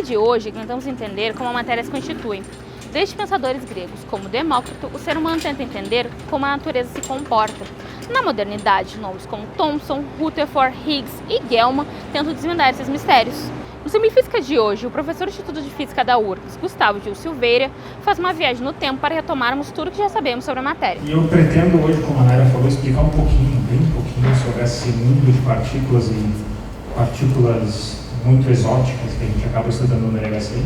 de hoje, tentamos entender como a matéria se constitui. Desde pensadores gregos como Demócrito, o ser humano tenta entender como a natureza se comporta. Na modernidade, nomes como Thomson, Rutherford, Higgs e Gell-Mann tentam desvendar esses mistérios. No Semifísica de hoje, o professor do Instituto de Física da URGS, Gustavo Gil Silveira, faz uma viagem no tempo para retomarmos tudo que já sabemos sobre a matéria. E eu pretendo hoje, como a Naira falou, explicar bem pouquinho sobre esse mundo de partículas e partículas muito exóticas que a gente acaba estudando no LHC.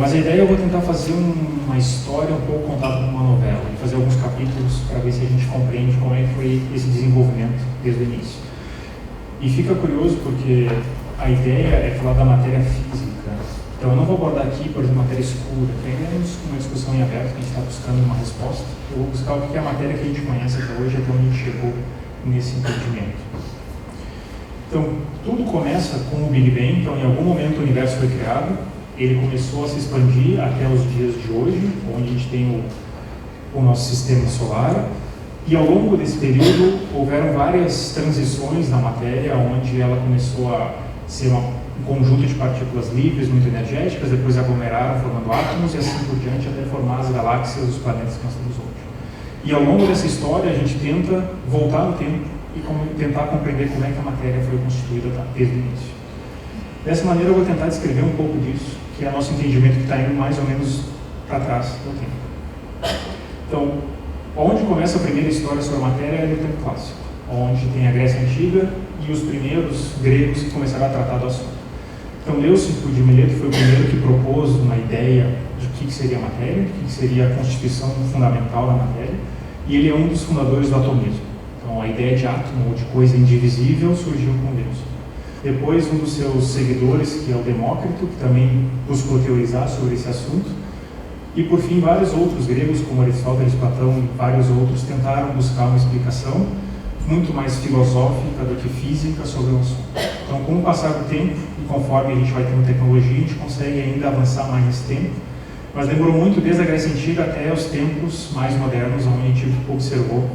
Mas a ideia eu vou tentar fazer uma história um pouco contada como uma novela, e fazer alguns capítulos para ver se a gente compreende como é que foi esse desenvolvimento desde o início. E fica curioso porque a ideia é falar da matéria física. Então eu não vou abordar aqui, por exemplo, matéria escura, que ainda é uma discussão em aberto, que a gente está buscando uma resposta. Eu vou buscar o que é a matéria que a gente conhece até hoje, até onde a gente chegou nesse entendimento. Então, tudo começa com o Big Bang. Então, em algum momento o universo foi criado, ele começou a se expandir até os dias de hoje, onde a gente tem o nosso sistema solar, e ao longo desse período houveram várias transições na matéria, onde ela começou a ser um conjunto de partículas livres, muito energéticas, depois aglomeraram formando átomos e assim por diante, até formar as galáxias, os planetas que nós temos hoje. E ao longo dessa história a gente tenta voltar no tempo e tentar compreender como é que a matéria foi constituída desde o início. Dessa maneira eu vou tentar descrever um pouco disso, que é o nosso entendimento que está indo mais ou menos para trás no tempo. Então, onde começa a primeira história sobre a matéria é no tempo clássico, onde tem a Grécia Antiga e os primeiros gregos que começaram a tratar do assunto. Então, Leucipo de Mileto foi o primeiro que propôs uma ideia de o que seria a matéria, o que seria a constituição fundamental da matéria, e ele é um dos fundadores do atomismo. Então, a ideia de átomo ou de coisa indivisível surgiu com Leucipo. Depois, um dos seus seguidores, que é o Demócrito, que também buscou teorizar sobre esse assunto. E, por fim, vários outros gregos, como Aristóteles, Platão e vários outros, tentaram buscar uma explicação muito mais filosófica do que física sobre o assunto. Então, com o passar do tempo, e conforme a gente vai tendo tecnologia, a gente consegue ainda avançar mais nesse tempo, mas demorou muito desde a Grécia Antiga até os tempos mais modernos, onde a gente observou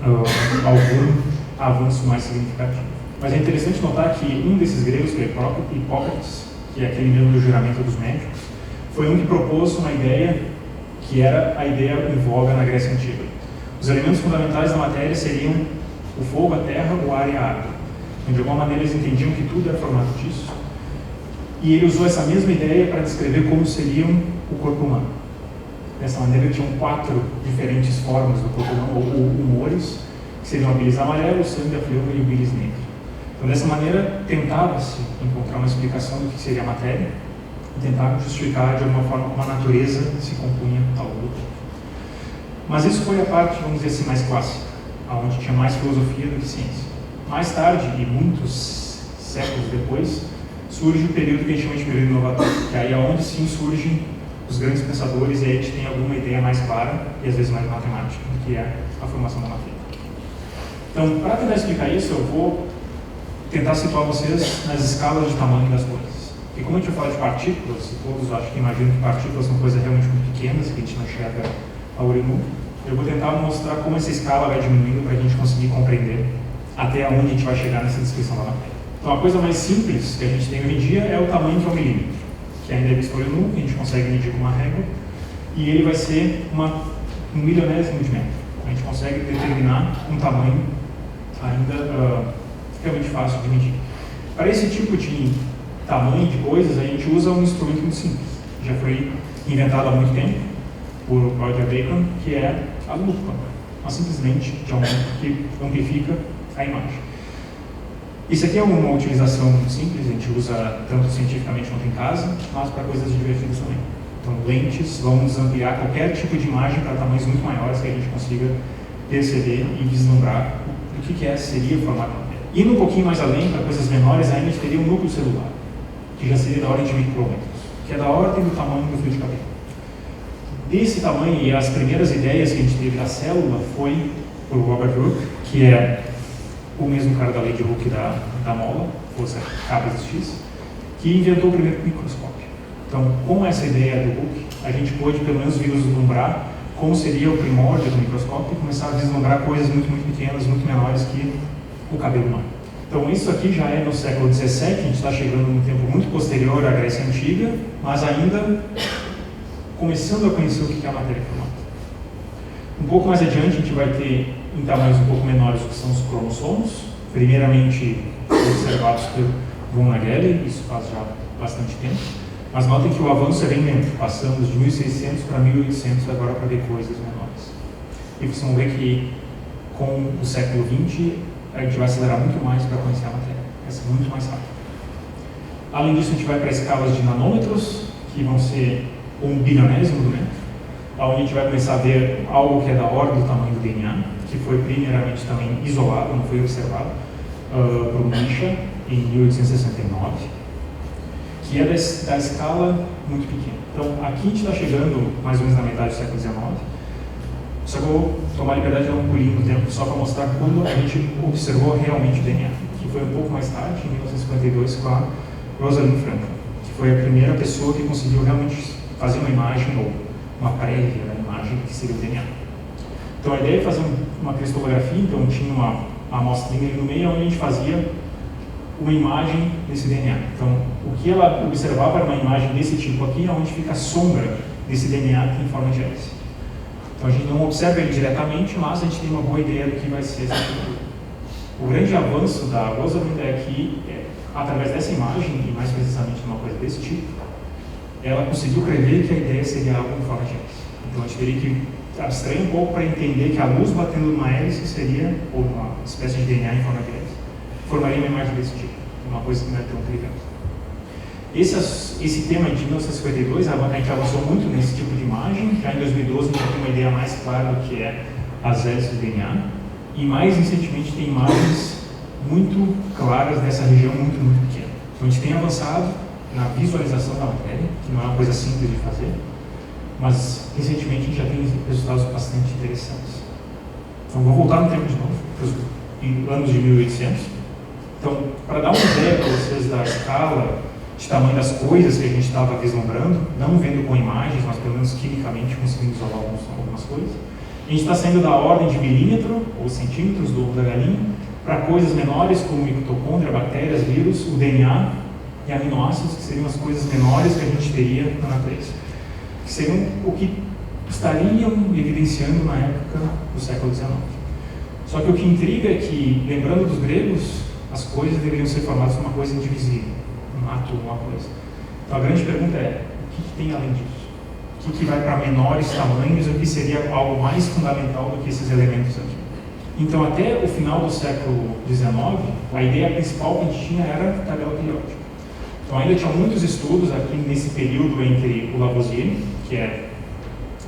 algum avanço mais significativo. Mas é interessante notar que um desses gregos, que é Hipócrates, que é aquele mesmo do juramento dos médicos, foi um que propôs uma ideia que era a ideia em voga na Grécia Antiga. Os elementos fundamentais da matéria seriam o fogo, a terra, o ar e a água. Então, de alguma maneira eles entendiam que tudo era formado disso. E ele usou essa mesma ideia para descrever como seria o corpo humano. Dessa maneira, tinham 4 diferentes formas do corpo humano, ou humores, que seriam a bilis amarela, o sangue, a fleuva e o bilis negro. Então, dessa maneira, tentava-se encontrar uma explicação do que seria a matéria, e tentava justificar de alguma forma como a natureza se compunha ao longo do tempo. Mas isso foi a parte, vamos dizer assim, mais clássica, onde tinha mais filosofia do que ciência. Mais tarde, e muitos séculos depois, surge o período que a gente chama de período inovador, que aí é onde sim surgem os grandes pensadores, e aí a gente tem alguma ideia mais clara e às vezes mais matemática, do que é a formação da matéria. Então, para tentar explicar isso, eu vou tentar situar vocês nas escalas de tamanho das coisas. E como a gente vai falar de partículas, e todos acho que imaginam que partículas são coisas realmente muito pequenas, que a gente não enxerga a olho nu, eu vou tentar mostrar como essa escala vai diminuindo para a gente conseguir compreender até onde a gente vai chegar nessa descrição da matéria. Então, a coisa mais simples que a gente tem hoje em dia é o tamanho que é o milímetro, que ainda é visto olho nu, que a gente consegue medir com uma régua, e ele vai ser um milionésimo de metro. A gente consegue determinar um tamanho ainda realmente fácil de medir. Para esse tipo de tamanho de coisas, a gente usa um instrumento muito simples. Já foi inventado há muito tempo por Roger Bacon, que é a lupa. Mas simplesmente de um que amplifica a imagem. Isso aqui é uma utilização muito simples, a gente usa tanto cientificamente quanto em casa, mas para coisas divertidas também. Então, lentes vão nos ampliar qualquer tipo de imagem para tamanhos muito maiores que a gente consiga perceber e vislumbrar o que seria o formato da matéria. Indo um pouquinho mais além, para coisas menores, ainda a gente teria um núcleo celular, que já seria da ordem de micrômetros, que é da ordem do tamanho do fio de cabelo. Desse tamanho, e as primeiras ideias que a gente teve da célula foi por Robert Hooke, que é o mesmo cara da lei de Hooke da mola, força K vezes X, que inventou o primeiro microscópio. Então, com essa ideia do Hooke, a gente pôde pelo menos vislumbrar como seria o primórdio do microscópio e começar a vislumbrar coisas muito, muito pequenas, muito menores que o cabelo humano. Então isso aqui já é no século XVII, a gente está chegando num tempo muito posterior à Grécia Antiga, mas ainda começando a conhecer o que é a matéria formada. Um pouco mais adiante a gente vai ter, em tamanhos um pouco menores, o que são os cromossomos, primeiramente observados por von Nageli, isso faz já bastante tempo, mas notem que o avanço é bem lento, passamos de 1600 para 1800 agora para ver coisas menores. E vocês vão ver que com o século XX a gente vai acelerar muito mais para conhecer a matéria, vai ser muito mais rápido. Além disso, a gente vai para escalas de nanômetros, que vão ser 1 bilionésimo do metro, onde a gente vai começar a ver algo que é da ordem do tamanho do DNA, que foi primeiramente também isolado, não foi observado, por Micha em 1869, que é da escala muito pequena. Então, aqui a gente está chegando mais ou menos na metade do século XIX, só que eu vou tomar a liberdade de dar um pulinho no tempo só para mostrar quando a gente observou realmente o DNA, que foi um pouco mais tarde, em 1952, com a Rosalind Franklin, que foi a primeira pessoa que conseguiu realmente fazer uma imagem ou uma prévia da imagem que seria o DNA. Então a ideia é fazer uma cristalografia, então tinha uma amostrinha ali no meio onde a gente fazia uma imagem desse DNA. Então o que ela observava era uma imagem desse tipo aqui, onde fica a sombra desse DNA que tem forma de hélice. Então a gente não observa ele diretamente, mas a gente tem uma boa ideia do que vai ser essa estrutura. O grande avanço da Rosalind é que, através dessa imagem, e mais precisamente numa coisa desse tipo, ela conseguiu prever que a ideia seria algo em forma de hélice. Então a gente teria que abstrair um pouco para entender que a luz batendo numa hélice seria, ou uma espécie de DNA em forma de hélice, formaria uma imagem desse tipo, uma coisa que não é tão trivial. Esse tema de 1952, a gente avançou muito nesse tipo de imagem. Já em 2012 a gente tem uma ideia mais clara do que é as hélices do DNA, e mais recentemente tem imagens muito claras dessa região muito pequena. Então a gente tem avançado na visualização da matéria, que não é uma coisa simples de fazer, mas recentemente a gente já tem resultados bastante interessantes. Então vou voltar no tempo de novo, para os anos de 1800. Então, para dar uma ideia para vocês da escala de tamanho das coisas que a gente estava vislumbrando, não vendo com imagens, mas pelo menos quimicamente conseguindo isolar algumas coisas, a gente está saindo da ordem de milímetro ou centímetros do ovo da galinha para coisas menores como mitocôndria, bactérias, vírus, o DNA e aminoácidos, que seriam as coisas menores que a gente teria na natureza, que seriam o que estariam evidenciando na época do século XIX. Só que o que intriga é que, lembrando dos gregos, as coisas deveriam ser formadas como uma coisa indivisível, um átomo, uma coisa. Então a grande pergunta é, o que tem além disso? O que vai para menores tamanhos, o que seria algo mais fundamental do que esses elementos aqui? Então até o final do século XIX, a ideia principal que a gente tinha era a tabela periódica. Então ainda tinha muitos estudos aqui nesse período entre o Lavoisier, que é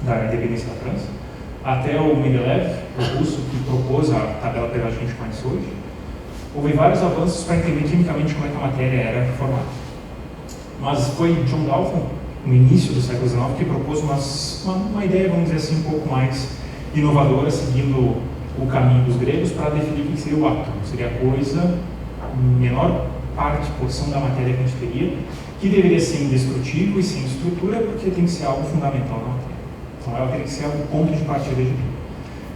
da independência da França, até o Mendeleev, o russo, que propôs a tabela periódica que a gente conhece hoje. Houve vários avanços para entender quimicamente como é que a matéria era formada. Mas foi John Dalton, no início do século XIX, que propôs uma ideia, vamos dizer assim, um pouco mais inovadora, seguindo o caminho dos gregos, para definir o que seria o átomo. Seria a coisa, menor parte, porção da matéria que a gente teria, que deveria ser indestrutível e sem estrutura, porque tem que ser algo fundamental na matéria. Então ela teria que ser o ponto de partida de tudo.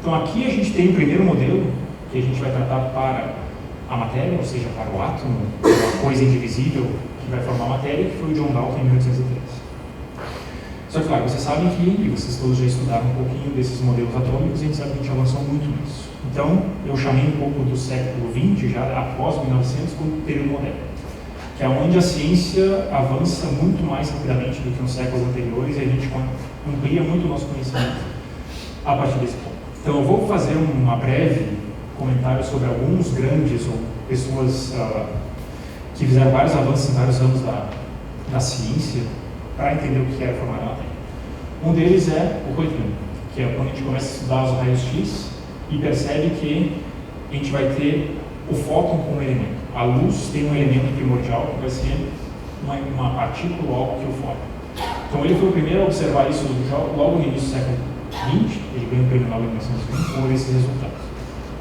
Então aqui a gente tem o primeiro modelo, que a gente vai tratar para a matéria, ou seja, para o átomo, uma coisa indivisível que vai formar a matéria, que foi o John Dalton em 1803. Só que, claro, vocês sabem que, e vocês todos já estudaram um pouquinho desses modelos atômicos, e a gente sabe que a gente avançou muito nisso. Então, eu chamei um pouco do século XX, já após 1900, como período moderno, que é onde a ciência avança muito mais rapidamente do que nos séculos anteriores, e a gente amplia muito o nosso conhecimento a partir desse ponto. Então, eu vou fazer uma breve comentário sobre alguns grandes ou pessoas que fizeram vários avanços em vários anos da ciência para entender o que era formar a matéria. Um deles é o Röntgen, que é quando a gente começa a estudar os raios-x e percebe que a gente vai ter o fóton como elemento. A luz tem um elemento primordial que vai ser uma partícula ou algo que o forma. Então ele foi o primeiro a observar isso logo no início do século XX, ele ganhou o prêmio Nobel em 1920 por esses resultados.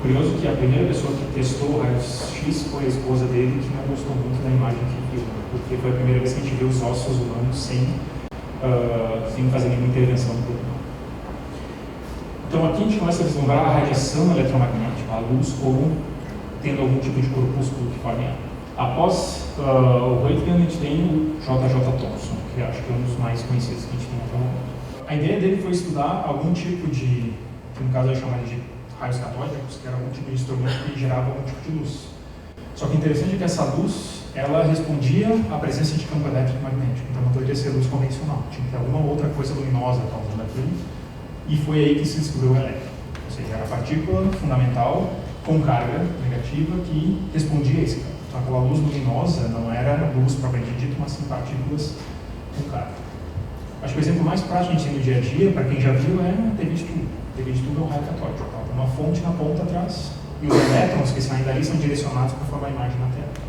Curioso que a primeira pessoa que testou o raio-x foi a esposa dele, que não gostou muito da imagem que viu, porque foi a primeira vez que a gente viu os ossos humanos sem fazer nenhuma intervenção do corpo. Então aqui a gente começa a vislumbrar a radiação eletromagnética, a luz como tendo algum tipo de corpúsculo que forme ela. Após o Röntgen, a gente tem o JJ Thomson, que acho que é um dos mais conhecidos que a gente tem até o momento. A ideia dele foi estudar algum tipo de, que no caso é chamado de raios catódicos, que era algum tipo de instrumento que gerava algum tipo de luz. Só que o interessante é que essa luz, ela respondia à presença de campo elétrico magnético, então não poderia ser luz convencional, tinha que ter alguma outra coisa luminosa causando aquilo, e foi aí que se descobriu o elétron. Ou seja, era a partícula fundamental com carga negativa que respondia a esse campo. Então aquela luz luminosa não era luz propriamente dita, mas sim partículas com carga. Acho que o exemplo mais prático que a gente tem no dia a dia, para quem já viu, é a TV de tubo. A TV de tubo é um raio catódico, tem uma fonte na ponta atrás, e os elétrons que saem dali são direcionados para formar a imagem na Terra.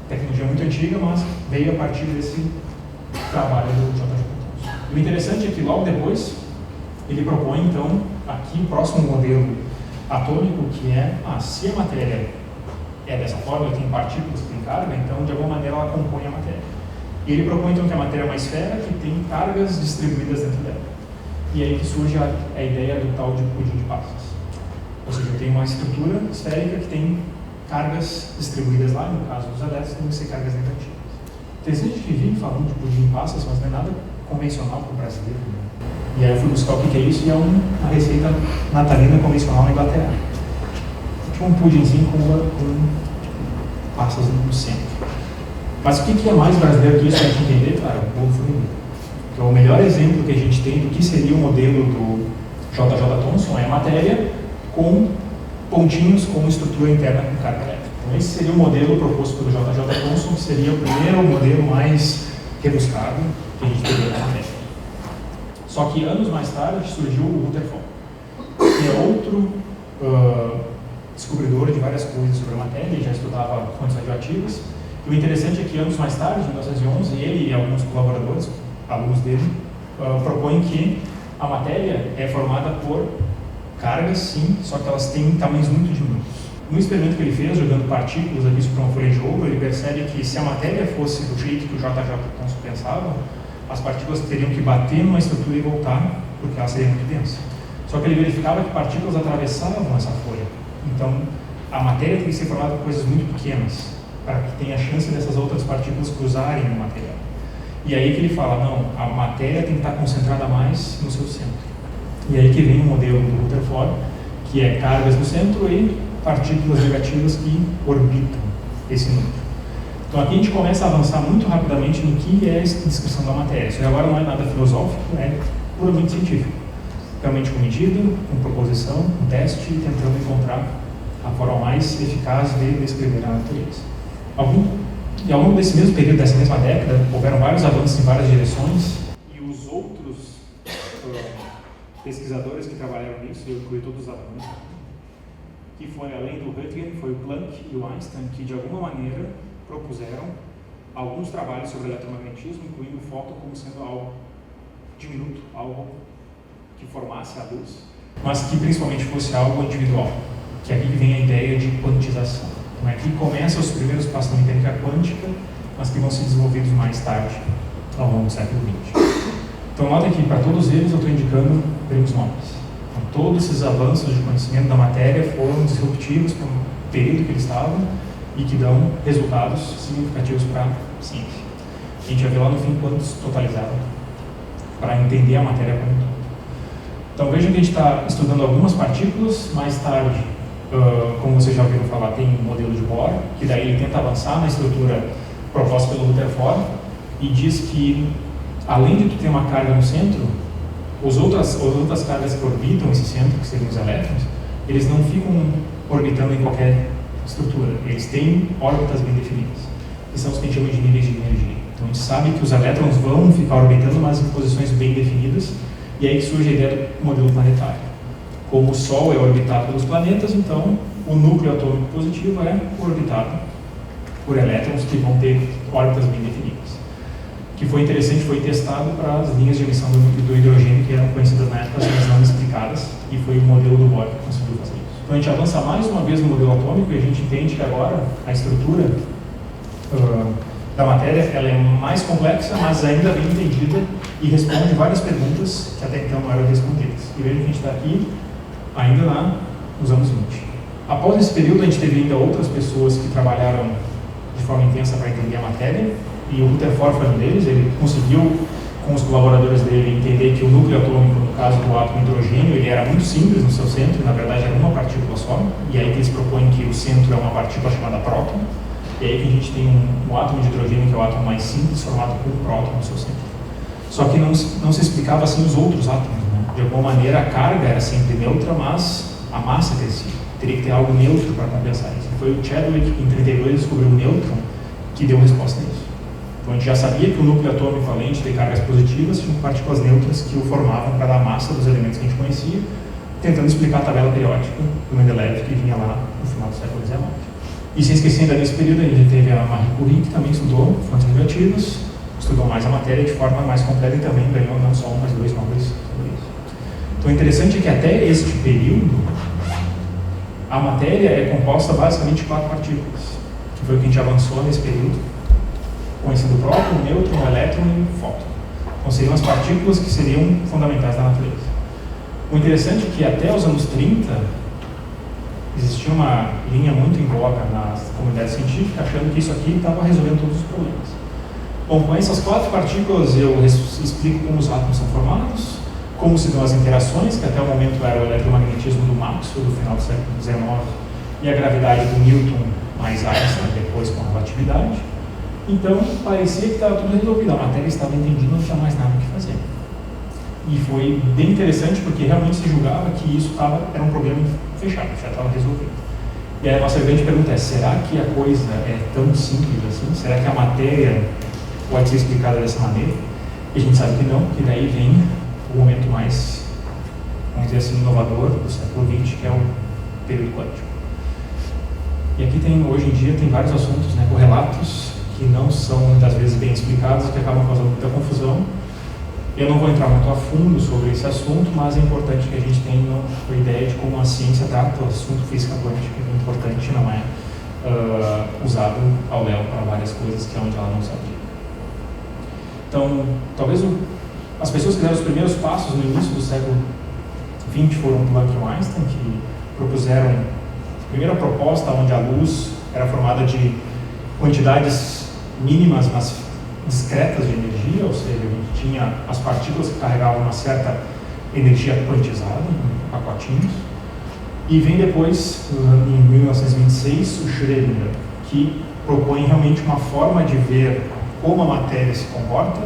Tecnologia muito antiga, mas veio a partir desse trabalho do JJ Thomson. E o interessante é que logo depois ele propõe então aqui o próximo modelo atômico, que é se a matéria é dessa forma, tem partículas que têm carga, então de alguma maneira ela compõe a matéria. E ele propõe então que a matéria é uma esfera que tem cargas distribuídas dentro dela. E aí que surge a ideia do tal de pudim de passas. Ou seja, eu tenho uma estrutura esférica que tem cargas distribuídas lá, no caso dos elétrons, tem que ser cargas negativas. Tem gente que vive falando de pudim de passas, mas não é nada convencional para o brasileiro. Né? E aí eu fui buscar o que é isso, e é uma receita natalina convencional na Inglaterra. Tipo um pudimzinho com passas no centro. Mas o que é mais brasileiro que isso para a gente entender? Claro, o bolo formigueiro. Então, o melhor exemplo que a gente tem do que seria o modelo do JJ Thomson é a matéria com pontinhos com estrutura interna com carga elétrica. Então, esse seria o modelo proposto pelo JJ Thomson, que seria o primeiro modelo mais rebuscado que a gente teria na matéria. Só que anos mais tarde surgiu o Rutherford, que é outro descobridor de várias coisas sobre a matéria, ele já estudava fontes radioativas. E o interessante é que anos mais tarde, em 1911, ele e alguns colaboradores, alunos dele, propõem que a matéria é formada por cargas, sim, só que elas têm tamanhos muito diminutos. No experimento que ele fez, jogando partículas aqui sobre uma folha de ouro, ele percebe que se a matéria fosse do jeito que o JJ Thomson pensava, as partículas teriam que bater numa estrutura e voltar, porque ela seria muito densa. Só que ele verificava que partículas atravessavam essa folha. Então, a matéria tem que ser formada por coisas muito pequenas, para que tenha a chance dessas outras partículas cruzarem no material. E aí que ele fala, não, a matéria tem que estar concentrada mais no seu centro. E aí que vem o modelo do Rutherford, que é cargas no centro e partículas negativas que orbitam esse núcleo. Então aqui a gente começa a avançar muito rapidamente no que é a descrição da matéria. Isso agora não é nada filosófico, é puramente científico. Realmente com medida, com proposição, com teste, tentando encontrar a forma mais eficaz de descrever a natureza. E ao longo desse mesmo período, dessa mesma década, houveram vários avanços em várias direções, e os outros pesquisadores que trabalharam nisso, eu incluí todos os alunos, que foi além do Röntgen, foi o Planck e o Einstein, que de alguma maneira propuseram alguns trabalhos sobre eletromagnetismo, incluindo o fóton como sendo algo diminuto, algo que formasse a luz, mas que principalmente fosse algo individual, que aqui vem a ideia de quantização. Então aqui começam os primeiros passos da mecânica quântica, mas que vão ser desenvolvidos mais tarde, ao longo do século XX. Então notem que para todos eles eu estou indicando prêmios Nobel. Então, todos esses avanços de conhecimento da matéria foram disruptivos para o período que eles estavam e que dão resultados significativos para a ciência. A gente vai ver lá no fim quantos totalizaram para entender a matéria como um todo. Então vejam que a gente está estudando algumas partículas, mais tarde, como vocês já ouviram falar, tem um modelo de Bohr, que daí ele tenta avançar na estrutura proposta pelo Rutherford e diz que, além de tu ter uma carga no centro, as outras cargas que orbitam esse centro, que seriam os elétrons, eles não ficam orbitando em qualquer estrutura, eles têm órbitas bem definidas, que são os que a gente chama de níveis de energia. Então a gente sabe que os elétrons vão ficar orbitando, mas em posições bem definidas, e aí que surge a ideia do modelo planetário. Como o Sol é orbitado pelos planetas, então o núcleo atômico positivo é orbitado por elétrons que vão ter órbitas bem definidas. O que foi interessante, foi testado para as linhas de emissão do hidrogênio que eram conhecidas na época, mas não explicadas, e foi o modelo do Bohr que conseguiu fazer isso. Então a gente avança mais uma vez no modelo atômico e a gente entende que agora a estrutura da matéria ela é mais complexa, mas ainda bem entendida e responde várias perguntas que até então não eram respondidas. E veja que a gente está aqui ainda nos anos 20. Após esse período, a gente teve ainda outras pessoas que trabalharam de forma intensa para entender a matéria, e o Rutherford foi um deles. Ele conseguiu, com os colaboradores dele, entender que o núcleo atômico, no caso do átomo hidrogênio, ele era muito simples no seu centro, e na verdade era uma partícula só, e aí que eles propõem que o centro é uma partícula chamada próton, e aí que a gente tem um átomo de hidrogênio, que é o átomo mais simples, formado por um próton no seu centro. Só que não se explicava assim os outros átomos, né? De alguma maneira a carga era sempre neutra, mas a massa crescia. Teria que ter algo neutro para compensar isso. Foi o Chadwick, que em 1932 descobriu o nêutron, que deu resposta a isso. Então a gente já sabia que o núcleo atômico, além de ter cargas positivas, tinha partículas neutras que o formavam para dar a massa dos elementos que a gente conhecia, tentando explicar a tabela periódica do Mendeleev, que vinha lá no final do século XIX. E sem esquecer, ainda nesse período, a gente teve a Marie Curie, que também estudou fontes radioativas, estudou mais a matéria de forma mais completa e também ganhou não só um, mas 2 Nobels sobre isso. Então o interessante é que até este período, a matéria é composta basicamente de 4 partículas, que foi o que a gente avançou nesse período, conhecendo o próton, o nêutron, o elétron e o fóton. Então seriam as partículas que seriam fundamentais da natureza. O interessante é que até os anos 30, existia uma linha muito em voga na comunidade científica, achando que isso aqui estava resolvendo todos os problemas. Bom, com essas 4 partículas eu explico como os átomos são formados, como se dão as interações, que até o momento era o eletromagnetismo do Maxwell, do final do século XIX, e a gravidade do Newton mais Einstein, depois com a relatividade. Então, parecia que estava tudo resolvido, a matéria estava entendida, não tinha mais nada o que fazer. E foi bem interessante, porque realmente se julgava que isso era um problema fechado, já estava resolvido. E aí a nossa grande pergunta é, será que a coisa é tão simples assim? Será que a matéria pode ser explicada dessa maneira? E a gente sabe que não, que daí vem o momento mais, vamos dizer assim, inovador do século XX, que é o período quântico. E aqui hoje em dia, tem vários assuntos, né, correlatos, que não são muitas vezes bem explicados, que acabam causando muita confusão. Eu não vou entrar muito a fundo sobre esse assunto, mas é importante que a gente tenha uma ideia de como a ciência trata o assunto física quântica, que é importante, não é usado ao léu para várias coisas que é onde ela não sabia. Então, talvez as pessoas que deram os primeiros passos no início do século XX foram Planck e Einstein, que propuseram a primeira proposta onde a luz era formada de quantidades mínimas, mas discretas de energia, ou seja, a gente tinha as partículas que carregavam uma certa energia quantizada em pacotinhos. E vem depois, em 1926, o Schrödinger, que propõe realmente uma forma de ver como a matéria se comporta,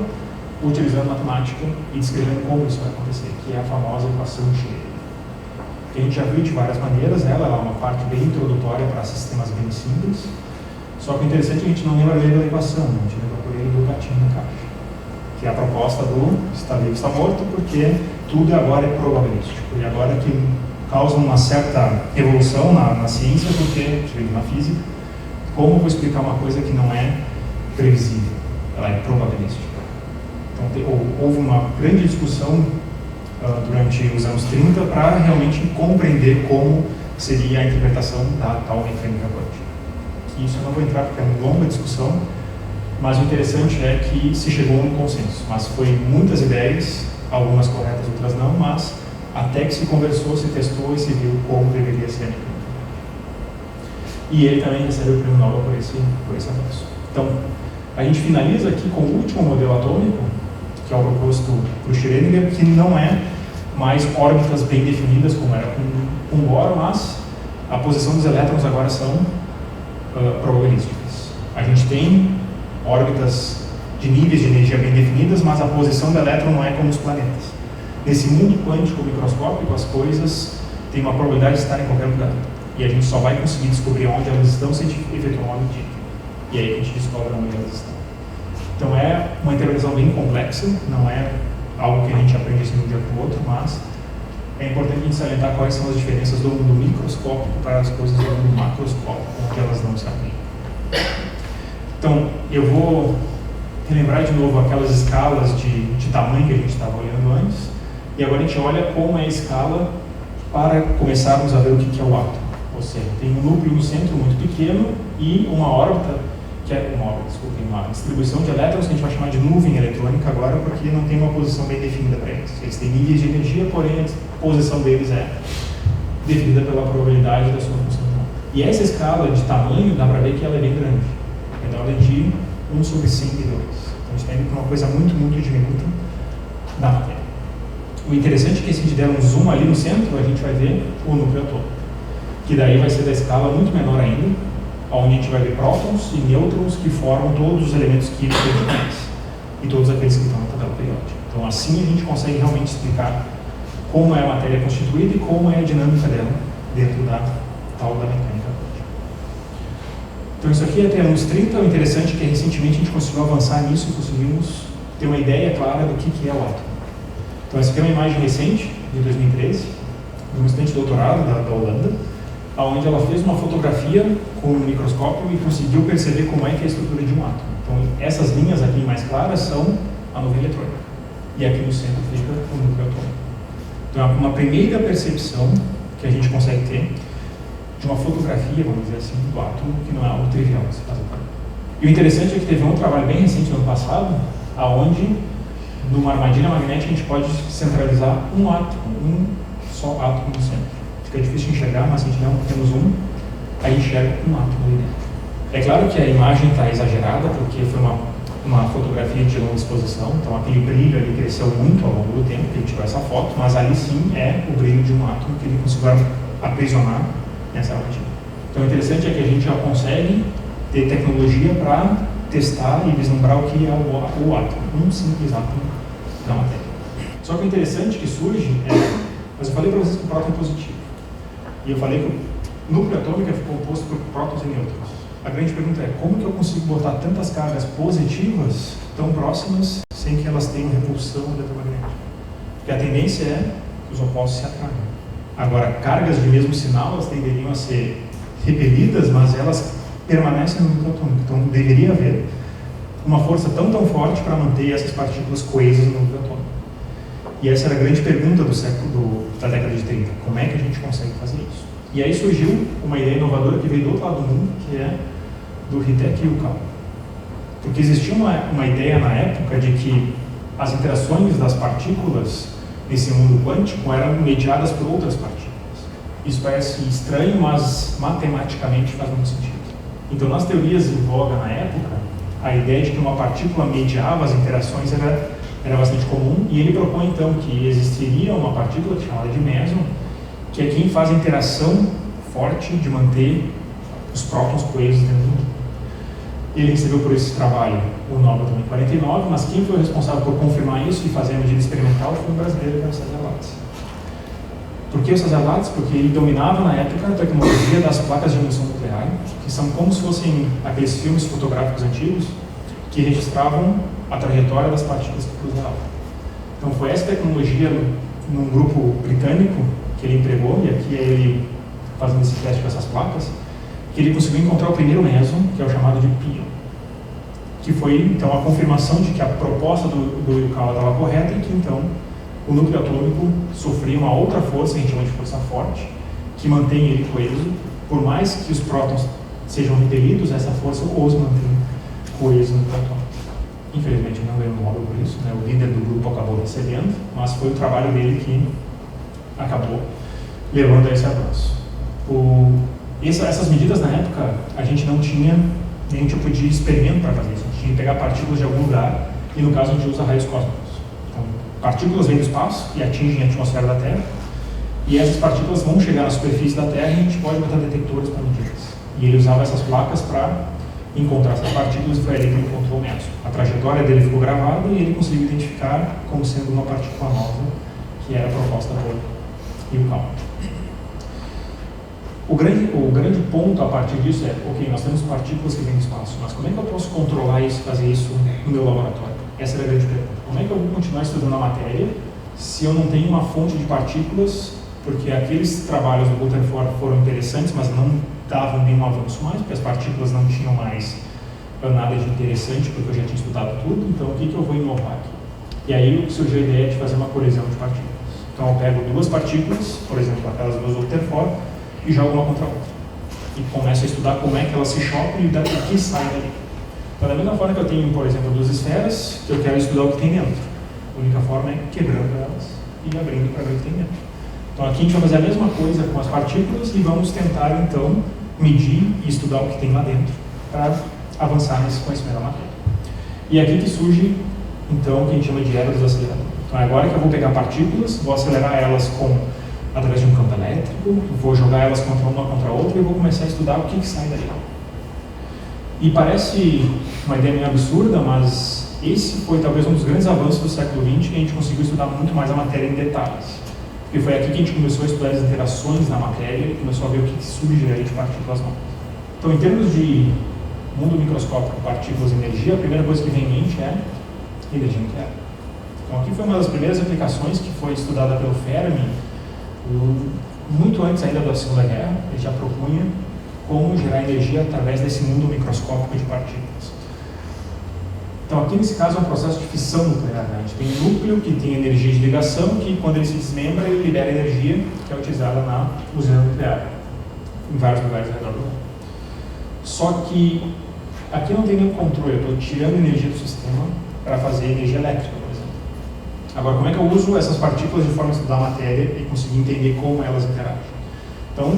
utilizando matemática e descrevendo como isso vai acontecer, que é a famosa equação de Schrödinger. Que a gente já viu de várias maneiras, ela é uma parte bem introdutória para sistemas bem simples, só que o interessante é que a gente não lembra a lei da equação, a gente lembra por ele do gatinho na caixa, que é a proposta do está vivo, está morto, porque tudo agora é probabilístico, e agora que causa uma certa evolução na ciência, porque, na física, como vou explicar uma coisa que não é previsível, ela é probabilística. Então houve uma grande discussão durante os anos 30 para realmente compreender como seria a interpretação da tal mecânica quântica. Isso eu não vou entrar porque é uma longa discussão, mas o interessante é que se chegou a um consenso. Mas foi muitas ideias, algumas corretas, outras não, mas até que se conversou, se testou e se viu como deveria ser a mecânica. E ele também recebeu o prêmio Nobel por esse avanço. Então, a gente finaliza aqui com o último modelo atômico, que é o proposto por Schrödinger, que não é mais órbitas bem definidas como era com Bohr, mas a posição dos elétrons agora são probabilísticas. A gente tem órbitas de níveis de energia bem definidas, mas a posição do elétron não é como os planetas. Nesse mundo quântico microscópico, as coisas têm uma probabilidade de estar em qualquer lugar. E a gente só vai conseguir descobrir onde elas estão se a gente efetuar uma medida. E aí a gente descobre onde elas estão. Então é uma interpretação bem complexa, não é algo que a gente aprende assim de um dia para o outro, mas é importante a gente salientar quais são as diferenças do mundo microscópico para as coisas do mundo macroscópico, onde elas não se aplicam. Então, eu vou relembrar de novo aquelas escalas de tamanho que a gente estava olhando antes, e agora a gente olha como é a escala para começarmos a ver o que é o átomo. Ou seja, tem um núcleo no centro muito pequeno e uma órbita, que é uma distribuição de elétrons que a gente vai chamar de nuvem eletrônica agora, porque não tem uma posição bem definida para eles. Eles têm níveis de energia, porém a posição deles é definida pela probabilidade da sua função. E essa escala de tamanho, dá para ver que ela é bem grande. É da ordem de 1 sobre 100 milhões. Então, a gente está indo para uma coisa muito, muito diminuta da matéria. O interessante é que se a gente der um zoom ali no centro, a gente vai ver o núcleo atômico, que daí vai ser da escala muito menor ainda, onde a gente vai ver prótons e nêutrons que formam todos os elementos químicos que a gente conhece, e todos aqueles que estão na tabela periódica. Então, assim a gente consegue realmente explicar como é a matéria constituída e como é a dinâmica dela dentro da tal da mecânica quântica. Então, isso aqui é até anos 30. O interessante é que recentemente a gente conseguiu avançar nisso e conseguimos ter uma ideia clara do que é o átomo. Então, essa aqui é uma imagem recente, de 2013, de uma estudante de doutorado da Holanda, onde ela fez uma fotografia com um microscópio e conseguiu perceber como é que é a estrutura de um átomo. Então, essas linhas aqui mais claras são a nuvem eletrônica. E aqui no centro fica o núcleo atômico. Então, é uma primeira percepção que a gente consegue ter de uma fotografia, vamos dizer assim, do átomo, que não é algo trivial. E o interessante é que teve um trabalho bem recente no ano passado, onde, numa armadilha magnética, a gente pode centralizar um átomo, um só átomo no centro. Fica difícil de enxergar, mas se a gente der um pequeno zoom, aí enxerga um átomo ali dentro. É claro que a imagem está exagerada, porque foi uma fotografia de longa exposição, então aquele brilho ali cresceu muito ao longo do tempo que ele tirou essa foto, mas ali sim é o brilho de um átomo que ele conseguiu aprisionar nessa armadilha. Então o interessante é que a gente já consegue ter tecnologia para testar e vislumbrar o que é o átomo, um simples átomo da matéria. Só que o interessante que surge mas eu falei para vocês que o próton é positivo. E eu falei que o núcleo atômico é composto por prótons e nêutrons. A grande pergunta é, como que eu consigo botar tantas cargas positivas tão próximas sem que elas tenham repulsão eletromagnética? Porque a tendência é que os opostos se atraem. Agora, cargas de mesmo sinal, elas tenderiam a ser repelidas, mas elas permanecem no núcleo atômico. Então, deveria haver uma força tão forte para manter essas partículas coesas no núcleo atômico. E essa era a grande pergunta da década de 30. Como é que a gente consegue fazer isso? E aí surgiu uma ideia inovadora que veio do outro lado do mundo, que é do Hideki Yukawa. Porque existia uma ideia na época de que as interações das partículas nesse mundo quântico eram mediadas por outras partículas. Isso parece estranho, mas matematicamente faz muito sentido. Então, nas teorias em voga na época, a ideia de que uma partícula mediava as interações era bastante comum, e ele propõe então que existiria uma partícula chamada de meson, que é quem faz a interação forte de manter os prótons coesos dentro do mundo. Ele recebeu por esse trabalho o Nobel também em 49, mas quem foi responsável por confirmar isso e fazer a medida experimental foi um brasileiro, que era o César Lattes. Por que o César Lattes? Porque ele dominava na época a tecnologia das placas de emissão nuclear, que são como se fossem aqueles filmes fotográficos antigos que registravam a trajetória das partículas que cruzavam. Então foi essa tecnologia num grupo britânico que ele empregou, e aqui é ele fazendo esse teste com essas placas, que ele conseguiu encontrar o primeiro meson, que é o chamado de pion, que foi então a confirmação de que a proposta do Yukawa estava correta e que então o núcleo atômico sofria uma outra força, que a gente chama de força forte, que mantém ele coeso. Por mais que os prótons sejam repelidos, essa força os mantém coeso no núcleo atômico. Infelizmente não ganhou o Nobel por isso, né? O líder do grupo acabou recebendo, mas foi o trabalho dele que acabou levando a esse avanço. Essas medidas na época, a gente não tinha nenhum tipo de experimento para fazer isso. A gente tinha que pegar partículas de algum lugar, e no caso a gente usa raios cósmicos. Então, partículas vêm do espaço e atingem a atmosfera da Terra, e essas partículas vão chegar na superfície da Terra e a gente pode botar detectores para medê-las. E ele usava essas placas para encontrar essas partículas, e foi ali que ele encontrou o meson. A trajetória dele ficou gravada e ele conseguiu identificar como sendo uma partícula nova, que era proposta por Yukawa. O grande ponto a partir disso é, ok, nós temos partículas que vêm do espaço, mas como é que eu posso controlar isso, fazer isso no meu laboratório? Essa é a grande pergunta. Como é que eu vou continuar estudando a matéria se eu não tenho uma fonte de partículas? Porque aqueles trabalhos do Rutherford foram interessantes, mas não davam nenhum avanço mais, porque as partículas não tinham mais nada de interessante, porque eu já tinha estudado tudo. Então, o que eu vou inovar aqui? E aí surgiu a ideia de fazer uma colisão de partículas. Então, eu pego duas partículas, por exemplo, aquelas duas do Rutherford, e jogo uma contra a outra. E começo a estudar como é que elas se chocam e o que sai dali. Então, da mesma forma que eu tenho, por exemplo, duas esferas, que eu quero estudar o que tem dentro. A única forma é quebrando elas e abrindo para ver o que tem dentro. Então, aqui a gente vai fazer a mesma coisa com as partículas e vamos tentar, então, medir e estudar o que tem lá dentro para avançar nesse conhecimento da matéria. E é aqui que surge, então, o que a gente chama de era dos aceleradores. Então, é agora que eu vou pegar partículas, vou acelerar elas através de um campo elétrico, vou jogar elas uma contra a outra e vou começar a estudar o que sai dali. E parece uma ideia meio absurda, mas esse foi talvez um dos grandes avanços do século XX, que a gente conseguiu estudar muito mais a matéria em detalhes. Porque foi aqui que a gente começou a estudar as interações na matéria e começou a ver o que surge aí de partículas novas. Então, em termos de mundo microscópico, partículas e energia, a primeira coisa que vem em mente é energia nuclear. Então, aqui foi uma das primeiras aplicações que foi estudada pelo Fermi, muito antes ainda da Segunda Guerra. Ele já propunha como gerar energia através desse mundo microscópico de partículas. Então, aqui nesse caso é um processo de fissão nuclear. Né? A gente tem um núcleo que tem energia de ligação, que quando ele se desmembra, ele libera energia que é utilizada na usina nuclear, em vários lugares ao redor do mundo. Só que aqui não tem nenhum controle, eu estou tirando energia do sistema para fazer energia elétrica, por exemplo. Agora, como é que eu uso essas partículas de forma a estudar a matéria e conseguir entender como elas interagem? Então,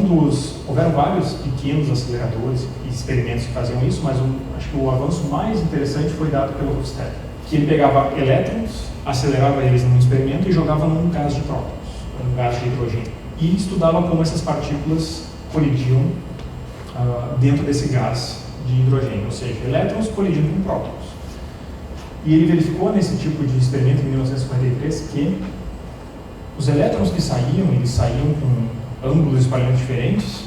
houveram vários pequenos aceleradores e experimentos que faziam isso, mas acho que o avanço mais interessante foi dado pelo Hofstadter, que ele pegava elétrons, acelerava eles num experimento e jogava num gás de prótons, num gás de hidrogênio, e estudava como essas partículas colidiam dentro desse gás de hidrogênio, ou seja, elétrons colidindo com prótons. E ele verificou nesse tipo de experimento em 1953 que os elétrons que saíam, eles saíam com ângulos de espalhamento diferentes,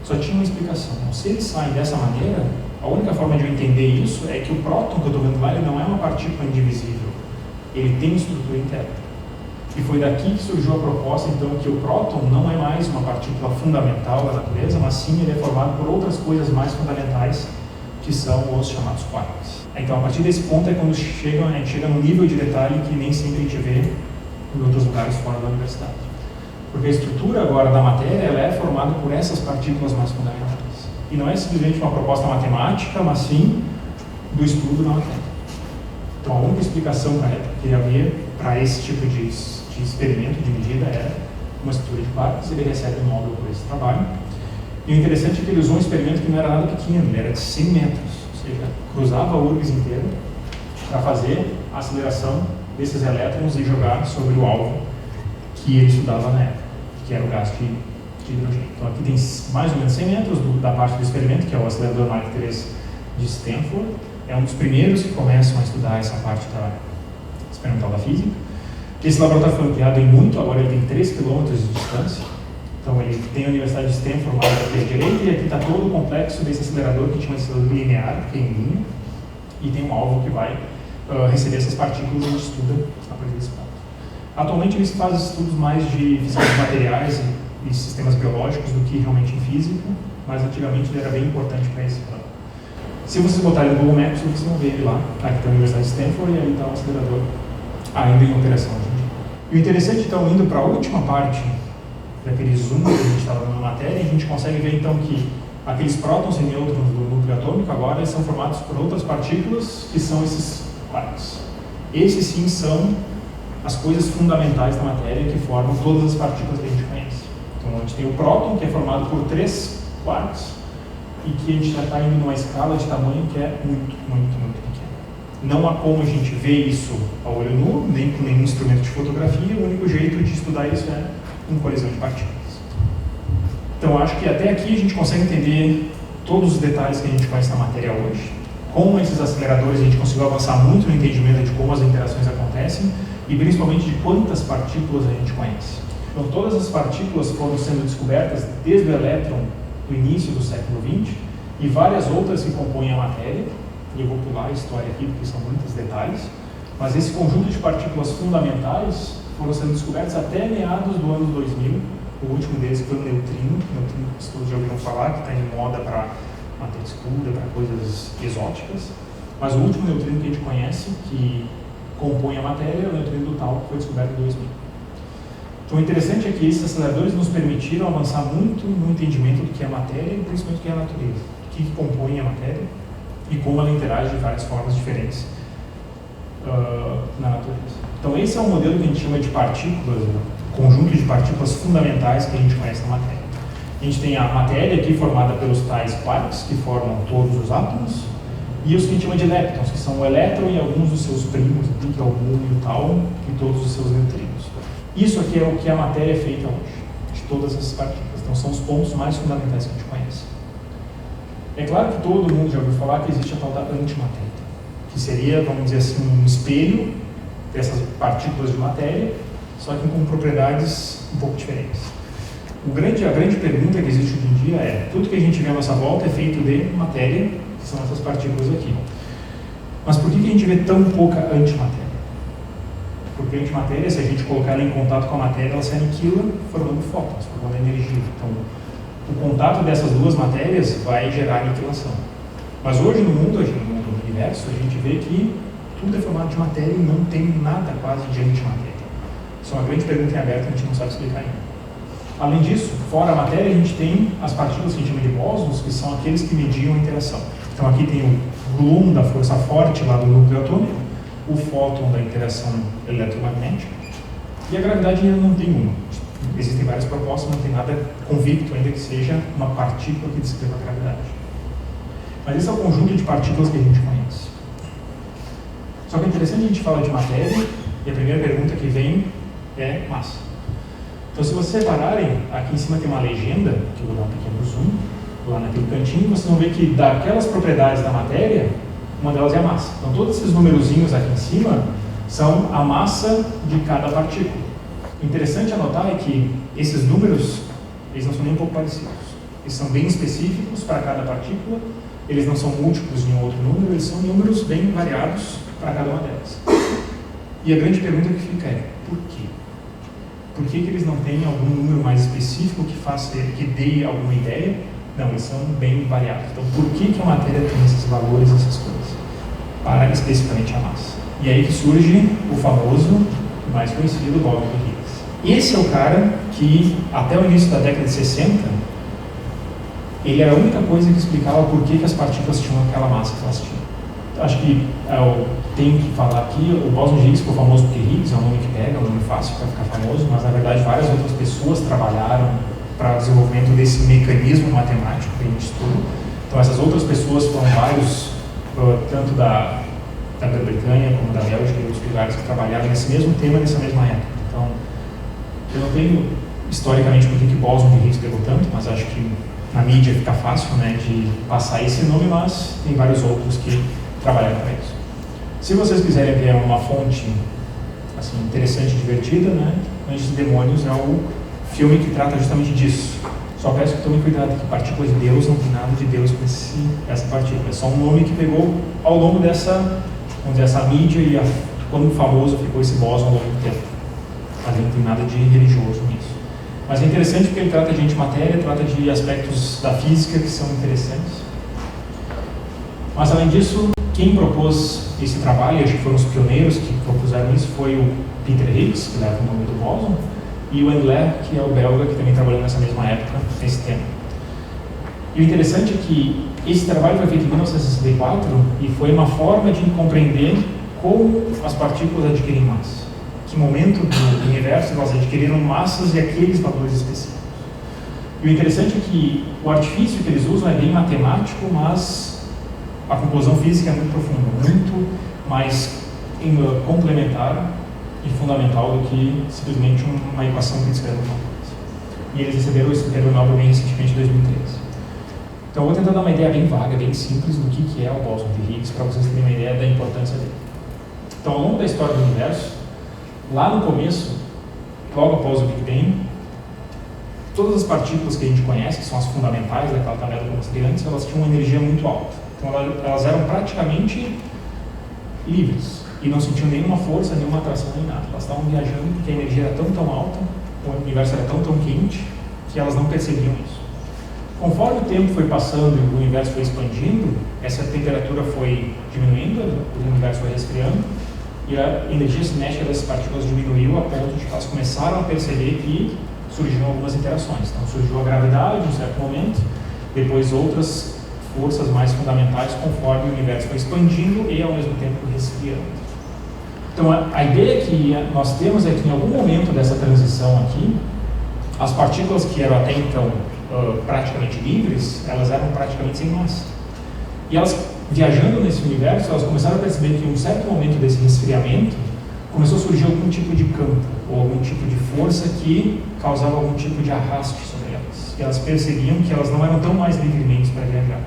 só tinha uma explicação. Então, se eles saem dessa maneira, a única forma de eu entender isso é que o próton que eu estou vendo lá, ele não é uma partícula indivisível, ele tem estrutura interna. E foi daqui que surgiu a proposta, então, que o próton não é mais uma partícula fundamental da natureza, mas sim ele é formado por outras coisas mais fundamentais, que são os chamados quarks. Então, a partir desse ponto é quando a gente chega num nível de detalhe que nem sempre a gente vê em outros lugares fora da universidade. Porque a estrutura agora da matéria ela é formada por essas partículas mais fundamentais. E não é simplesmente uma proposta matemática, mas sim do estudo da matéria. Então, a única explicação que havia para esse tipo de experimento, de medida, era uma estrutura de quarks. Ele recebe um Nobel por esse trabalho. E o interessante é que ele usou um experimento que não era nada pequeno, ele era de 100 metros. Ou seja, cruzava a URGS inteira para fazer a aceleração desses elétrons e jogar sobre o alvo que ele estudava na época, que era o gás de hidrogênio. Então aqui tem mais ou menos 100 metros da parte do experimento, que é o acelerador Mark III de Stanford. É um dos primeiros que começam a estudar essa parte da experimental da física. Esse laboratório foi ampliado em muito, agora ele tem 3 km de distância. Então ele tem a Universidade de Stanford lá na direita, e aqui está todo o complexo desse acelerador, que tinha um acelerador linear, pequenininho, e tem um alvo que vai receber essas partículas e a gente estuda a partir desse ponto. Atualmente eles fazem estudos mais de física de materiais e sistemas biológicos do que realmente em física, mas antigamente ele era bem importante para esse plano. Se vocês botarem no Google Maps, vocês vão ver ele lá. Aqui está a Universidade de Stanford e aí está o acelerador ainda em operação. E o interessante, então, indo para a última parte daquele zoom que a gente estava na matéria, a gente consegue ver então que aqueles prótons e nêutrons do núcleo atômico agora eles são formados por outras partículas que são esses quarks. Esses sim são as coisas fundamentais da matéria que formam todas as partículas que a gente conhece. Então a gente tem o próton, que é formado por 3 quarks e que a gente já está indo numa escala de tamanho que é muito, muito, muito pequena. Não há como a gente ver isso a olho nu, nem com nenhum instrumento de fotografia. O único jeito de estudar isso é com colisão de partículas. Então acho que até aqui a gente consegue entender todos os detalhes que a gente conhece na matéria hoje. Com esses aceleradores a gente conseguiu avançar muito no entendimento de como as interações acontecem e principalmente de quantas partículas a gente conhece. Então todas as partículas foram sendo descobertas desde o elétron do início do século XX e várias outras que compõem a matéria. E eu vou pular a história aqui porque são muitos detalhes, mas esse conjunto de partículas fundamentais foram sendo descobertos até meados do ano 2000. O último deles foi o neutrino que todos já ouviram falar, que está em moda para matéria escura, para coisas exóticas. Mas o último neutrino que a gente conhece, que compõe a matéria, é o neutrino do Tau, que foi descoberto em 2000. Então o interessante é que esses aceleradores nos permitiram avançar muito no entendimento do que é a matéria e principalmente do que é a natureza, o que compõe a matéria e como ela interage de várias formas diferentes na natureza. Então esse é um modelo que a gente chama de partículas, conjunto de partículas fundamentais que a gente conhece na matéria. A gente tem a matéria aqui formada pelos tais quarks, que formam todos os átomos, e os que a gente chama de leptons, que são o elétron e alguns dos seus primos, aqui, que é o muon e o tau, e todos os seus neutrinos. Isso aqui é o que a matéria é feita hoje, de todas essas partículas. Então são os pontos mais fundamentais que a gente conhece. É claro que todo mundo já ouviu falar que existe a tal da antimatéria, que seria, vamos dizer assim, um espelho dessas partículas de matéria, só que com propriedades um pouco diferentes. A grande pergunta que existe hoje em dia é: tudo que a gente vê à nossa volta é feito de matéria, que são essas partículas aqui. Mas por que a gente vê tão pouca antimatéria? Porque a antimatéria, se a gente colocar ela em contato com a matéria, ela se aniquila formando fótons, formando energia. Então, o contato dessas duas matérias vai gerar aniquilação. Mas hoje no mundo do universo, a gente vê que tudo é formado de matéria e não tem nada quase de antimatéria. Isso é uma grande pergunta em aberto que a gente não sabe explicar ainda. Além disso, fora a matéria, a gente tem as partículas que a gente chama de bósons, que são aqueles que mediam a interação. Então aqui tem o gluon da força forte lá do núcleo atômico, o fóton da interação eletromagnética, e a gravidade ainda não tem uma. Existem várias propostas, não tem nada convicto ainda que seja uma partícula que descreva a gravidade. Mas esse é o conjunto de partículas que a gente conhece. Só que é interessante a gente falar de matéria, e a primeira pergunta que vem é massa. Então, se vocês separarem, aqui em cima tem uma legenda, que eu vou dar um pequeno zoom, lá naquele cantinho, vocês vão ver que daquelas propriedades da matéria, uma delas é a massa. Então, todos esses numerozinhos aqui em cima são a massa de cada partícula. O interessante anotar é que esses números, eles não são nem um pouco parecidos. Eles são bem específicos para cada partícula, eles não são múltiplos de um outro número, eles são números bem variados para cada uma delas. E a grande pergunta que fica é: por quê? Por que eles não têm algum número mais específico que dê alguma ideia? Não, eles são bem variados. Então, por que a matéria tem esses valores, essas coisas? Para especificamente a massa. E aí que surge o famoso, mais conhecido, bóson de Higgs. Esse é o cara que, até o início da década de 60, ele era a única coisa que explicava por que as partículas tinham aquela massa que elas tinham. Acho que eu tenho que falar aqui, o bóson de Higgs ficou famoso porque Higgs é um nome que pega, é um nome fácil para ficar famoso, mas na verdade várias outras pessoas trabalharam para o desenvolvimento desse mecanismo matemático que a gente estuda. Então essas outras pessoas foram vários, tanto da Grã-Bretanha como da Bélgica e outros lugares que trabalharam nesse mesmo tema nessa mesma época. Então, eu não tenho historicamente por que o bóson de Higgs pegou tanto, mas acho que na mídia fica fácil, né, de passar esse nome, mas tem vários outros que trabalharam para isso. Se vocês quiserem ver uma fonte assim, interessante e divertida, né, Anjos e Demônios é o filme que trata justamente disso. Só peço que tomem cuidado, que partículas de Deus não tem nada de Deus com essa partícula. É só um nome que pegou ao longo dessa, vamos dizer, essa mídia e quando famoso ficou esse bóson ao longo do tempo. Mas não tem nada de religioso nisso. Mas é interessante porque ele trata de antimatéria, trata de aspectos da física que são interessantes. Mas além disso, quem propôs esse trabalho, acho que foram os pioneiros que propuseram isso, foi o Peter Higgs, que leva o nome do bóson, e o Englert, que é o belga, que também trabalhou nessa mesma época, nesse tema. E o interessante é que esse trabalho foi feito em 1964 e foi uma forma de compreender como as partículas adquirem massa. Que momento do universo elas adquiriram massas e aqueles valores específicos. E o interessante é que o artifício que eles usam é bem matemático, mas a conclusão física é muito profunda, muito mais complementar e fundamental do que simplesmente uma equação que descreve uma coisa. E eles receberam esse prêmio Nobel bem recentemente em 2013. Então eu vou tentar dar uma ideia bem vaga, bem simples do que é o bóson de Higgs, para vocês terem uma ideia da importância dele. Então, ao longo da história do universo, lá no começo, logo após o Big Bang, todas as partículas que a gente conhece, que são as fundamentais daquela tabela que eu mostrei antes, elas tinham uma energia muito alta. Então elas eram praticamente livres e não sentiam nenhuma força, nenhuma atração, nem nada. Elas estavam viajando porque a energia era tão alta, o universo era tão quente, que elas não percebiam isso. Conforme o tempo foi passando e o universo foi expandindo, essa temperatura foi diminuindo, o universo foi resfriando, e a energia cinética dessas partículas diminuiu a ponto de que elas começaram a perceber que surgiram algumas interações. Então surgiu a gravidade em um certo momento, depois outras forças mais fundamentais conforme o universo foi expandindo e ao mesmo tempo resfriando. Então a ideia que nós temos é que em algum momento dessa transição aqui, as partículas que eram até então praticamente livres, elas eram praticamente sem massa. E elas, viajando nesse universo, elas começaram a perceber que em um certo momento desse resfriamento, começou a surgir algum tipo de campo, ou algum tipo de força que causava algum tipo de arraste sobre elas. E elas percebiam que elas não eram tão mais livremente para viajar.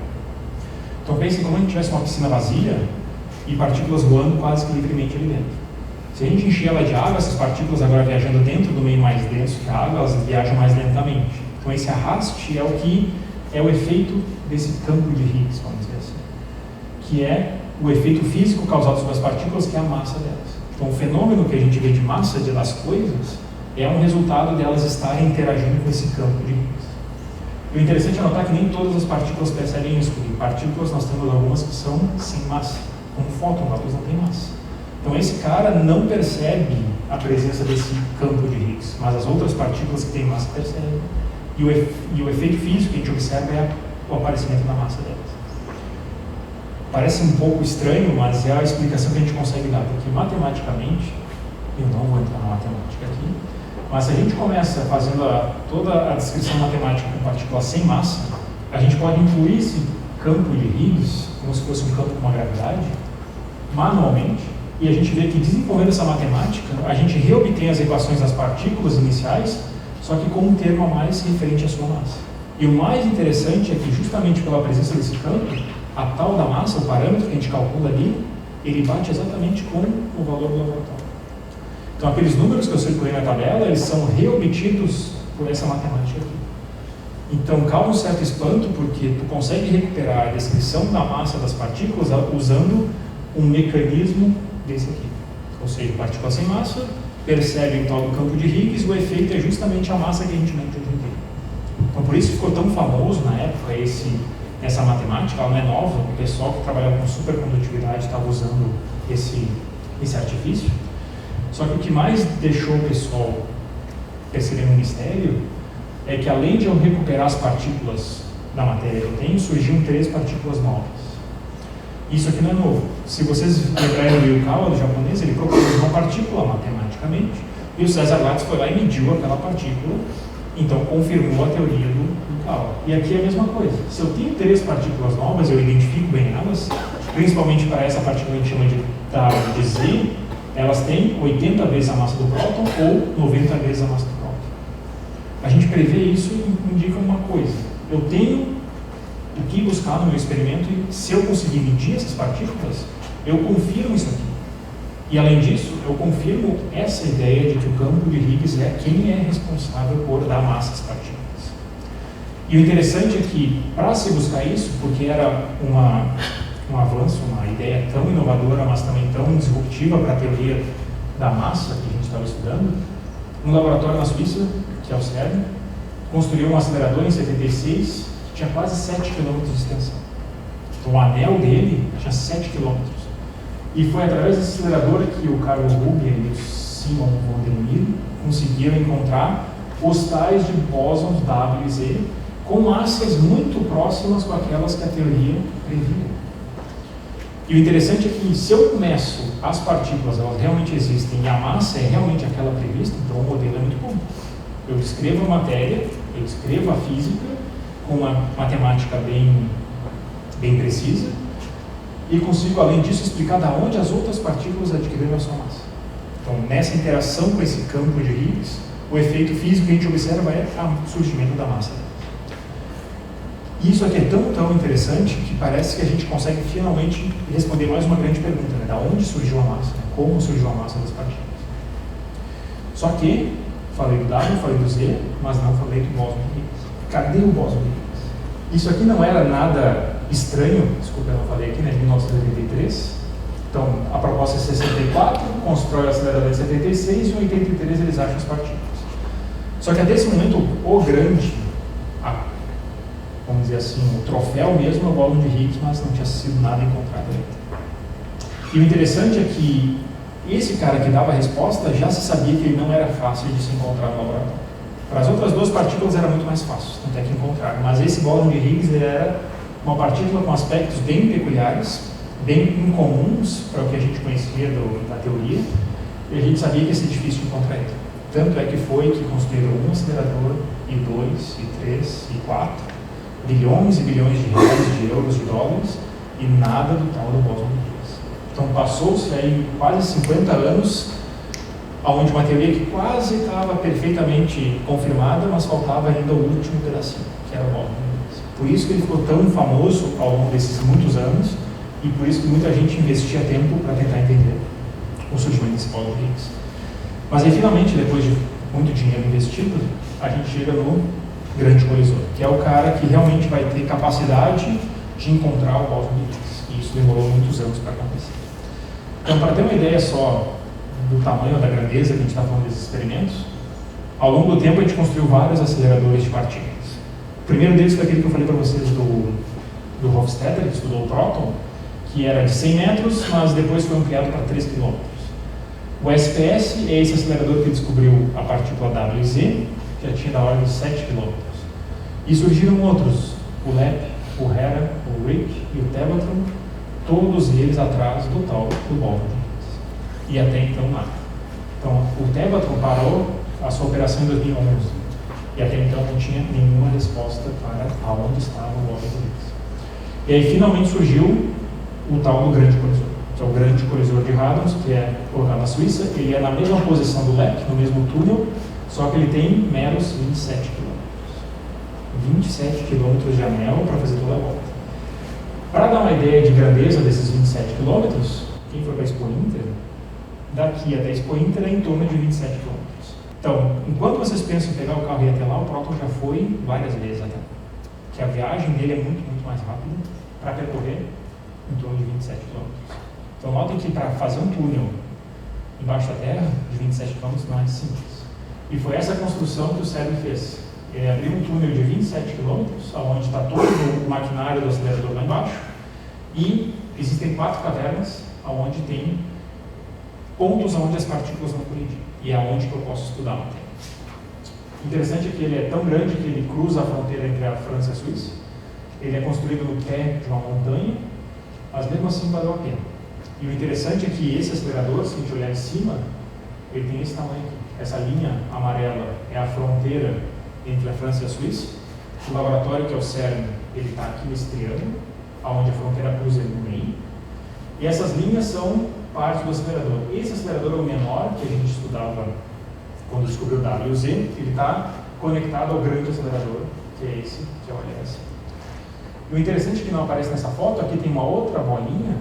Então pensem como a gente tivesse uma piscina vazia e partículas voando quase que livremente ali dentro. Se a gente encher ela de água, essas partículas agora viajando dentro do meio mais denso que a água, elas viajam mais lentamente. Então esse arraste é o que é o efeito desse campo de Higgs, vamos dizer assim, que é o efeito físico causado sobre as partículas, que é a massa delas. Então o fenômeno que a gente vê de massa das coisas é um resultado delas estarem interagindo com esse campo de Higgs. E o interessante é notar que nem todas as partículas percebem isso, porque partículas nós temos algumas que são sem massa, como fóton, elas não têm massa. Então esse cara não percebe a presença desse campo de Higgs, mas as outras partículas que têm massa percebem. E o efeito físico que a gente observa é o aparecimento da massa delas. Parece um pouco estranho, mas é a explicação que a gente consegue dar, porque matematicamente, eu não vou entrar na matemática aqui, mas se a gente começa fazendo toda a descrição matemática com partículas sem massa, a gente pode incluir esse campo de Higgs como se fosse um campo com uma gravidade, manualmente, e a gente vê que desenvolvendo essa matemática, a gente reobtém as equações das partículas iniciais, só que com um termo a mais referente à sua massa. E o mais interessante é que justamente pela presença desse campo, a tal da massa, o parâmetro que a gente calcula ali, ele bate exatamente com o valor do laboratório. Então aqueles números que eu circulei na tabela, eles são reobtidos por essa matemática aqui. Então causa um certo espanto, porque tu consegue recuperar a descrição da massa das partículas usando um mecanismo desse aqui. Ou seja, partícula sem massa percebe o tal do campo de Higgs, o efeito é justamente a massa que a gente não entende inteiro. Então por isso ficou tão famoso na época essa matemática, ela não é nova, o pessoal que trabalhava com supercondutividade estava usando esse artifício. Só que o que mais deixou o pessoal percebendo um mistério é que, além de eu recuperar as partículas da matéria que eu tenho, surgiram 3 partículas novas. Isso aqui não é novo. Se vocês lembrarem do Yukawa, do japonês, ele propôs uma partícula matematicamente, e o César Lattes foi lá e mediu aquela partícula, então confirmou a teoria do Yukawa. E aqui é a mesma coisa. Se eu tenho 3 partículas novas, eu identifico bem elas, principalmente para essa partícula que a gente chama de Z, elas têm 80 vezes a massa do próton ou 90 vezes a massa do próton. A gente prevê isso e indica uma coisa. Eu tenho o que buscar no meu experimento e, se eu conseguir medir essas partículas, eu confirmo isso aqui. E, além disso, eu confirmo essa ideia de que o campo de Higgs é quem é responsável por dar massa às partículas. E o interessante é que, para se buscar isso, porque era um avanço, uma ideia tão inovadora, mas também tão disruptiva para a teoria da massa que a gente estava estudando, um laboratório na Suíça, que é o CERN, construiu um acelerador em 76 que tinha quase 7 km de extensão. Então o anel dele tinha 7 km. E foi através desse acelerador que o Carl Ruger e o Simon von der Mille conseguiram encontrar postais de bósons W e Z com massas muito próximas com aquelas que a teoria previa. E o interessante é que, se eu começo as partículas, elas realmente existem, e a massa é realmente aquela prevista, então o modelo é muito bom. Eu descrevo a matéria, eu descrevo a física, com uma matemática bem precisa, e consigo, além disso, explicar de onde as outras partículas adquiriram a sua massa. Então, nessa interação com esse campo de Higgs, o efeito físico que a gente observa é o surgimento da massa. E isso aqui é tão interessante que parece que a gente consegue finalmente responder mais uma grande pergunta, né? Da onde surgiu a massa? Né? Como surgiu a massa das partículas? Só que, falei do W, falei do Z, mas não falei do bóson de Higgs. Cadê o bóson de Higgs? Isso aqui não era nada estranho, desculpa, eu não falei aqui, né? 1983. Então, a proposta é 64, constrói o acelerador em 76 e em 83 eles acham as partículas. Só que até esse momento, o grande, vamos dizer assim, o troféu mesmo é o bóson de Higgs, mas não tinha sido nada encontrado ainda. E o interessante é que esse cara que dava a resposta já se sabia que ele não era fácil de se encontrar no laboratório. Para as outras 2 partículas era muito mais fácil, tanto é que encontrar. Mas esse bóson de Higgs ele era uma partícula com aspectos bem peculiares, bem incomuns para o que a gente conhecia da teoria, e a gente sabia que ia ser difícil de encontrar ele. Tanto é que foi que construíram um acelerador e 2, e 3, e 4, bilhões e bilhões de reais, de euros, de dólares, e nada do tal do bóson de Higgs. Então passou-se aí quase 50 anos, onde uma teoria que quase estava perfeitamente confirmada, mas faltava ainda o último pedacinho, que era o bóson de Higgs. Por isso que ele ficou tão famoso ao longo desses muitos anos, e por isso que muita gente investia tempo para tentar entender o surgimento desse bóson de Higgs. Mas aí, finalmente, depois de muito dinheiro investido, a gente chega no grande colisor, que é o cara que realmente vai ter capacidade de encontrar o bóson de Higgs. E isso demorou muitos anos para acontecer. Então, para ter uma ideia só do tamanho, da grandeza que a gente está falando desses experimentos, ao longo do tempo a gente construiu vários aceleradores de partículas. O primeiro deles foi aquele que eu falei para vocês do Hofstadter, que estudou o próton, que era de 100 metros, mas depois foi ampliado para 3 km. O SPS é esse acelerador que descobriu a partícula WZ, que já tinha da ordem de 7 km. E surgiram outros, o LEP, o Hera, o RHIC e o Tevatron, todos eles atrás do tal do bóson de Higgs. E até então nada. Então o Tevatron parou a sua operação em 2011. E até então não tinha nenhuma resposta para aonde estava o bóson de Higgs. E aí finalmente surgiu o tal do grande colisor, que é o grande colisor de Hadrons, que é colocado na Suíça. Ele é na mesma posição do LEP, no mesmo túnel, só que ele tem meros 27 km. 27 km de anel para fazer toda a volta. Para dar uma ideia de grandeza desses 27 km, quem for para a Expo Inter, daqui até a Expo Inter é em torno de 27 km. Então, enquanto vocês pensam em pegar o carro e ir até lá, o próton já foi várias vezes até lá. Que a viagem dele é muito, muito mais rápida para percorrer em torno de 27 km. Então, notem que para fazer um túnel embaixo da Terra, de 27 km, não é simples. E foi essa construção que o CERN fez. Ele abriu um túnel de 27 km, onde está todo o maquinário do acelerador lá embaixo, e existem 4 cavernas, onde tem pontos onde as partículas vão colidir, e é onde que eu posso estudar a matéria. O interessante é que ele é tão grande que ele cruza a fronteira entre a França e a Suíça. Ele é construído no pé de uma montanha, mas mesmo assim valeu a pena. E o interessante é que esse acelerador, se a gente olhar de cima, ele tem esse tamanho aqui. Essa linha amarela é a fronteira entre a França e a Suíça. O laboratório, que é o CERN, ele está aqui nesse triângulo, onde a fronteira cruza no meio. E essas linhas são parte do acelerador. Esse acelerador é o menor, que a gente estudava quando descobriu o WZ. Ele está conectado ao grande acelerador, que é esse, que é o LHC. E o interessante é que não aparece nessa foto, aqui tem uma outra bolinha,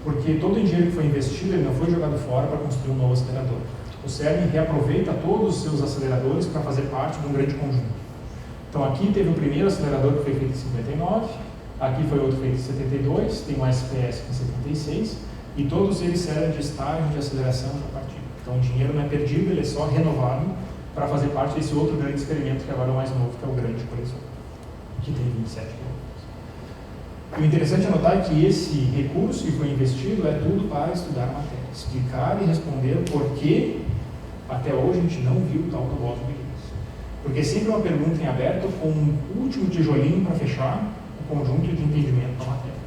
porque todo o dinheiro que foi investido, ele não foi jogado fora para construir um novo acelerador. O CERN reaproveita todos os seus aceleradores para fazer parte de um grande conjunto. Então aqui teve o primeiro acelerador que foi feito em 59, aqui foi outro feito em 72, tem um SPS em 76, e todos eles servem de estágio de aceleração da partícula. Então o dinheiro não é perdido, ele é só renovado para fazer parte desse outro grande experimento, que agora é o mais novo, que é o grande colisor, que tem 27 km. E o interessante é notar que esse recurso que foi investido é tudo para estudar a matéria, explicar e responder por que até hoje a gente não viu o tal do bóson de Higgs. Porque sempre é uma pergunta em aberto com um último tijolinho para fechar o conjunto de entendimento da matéria.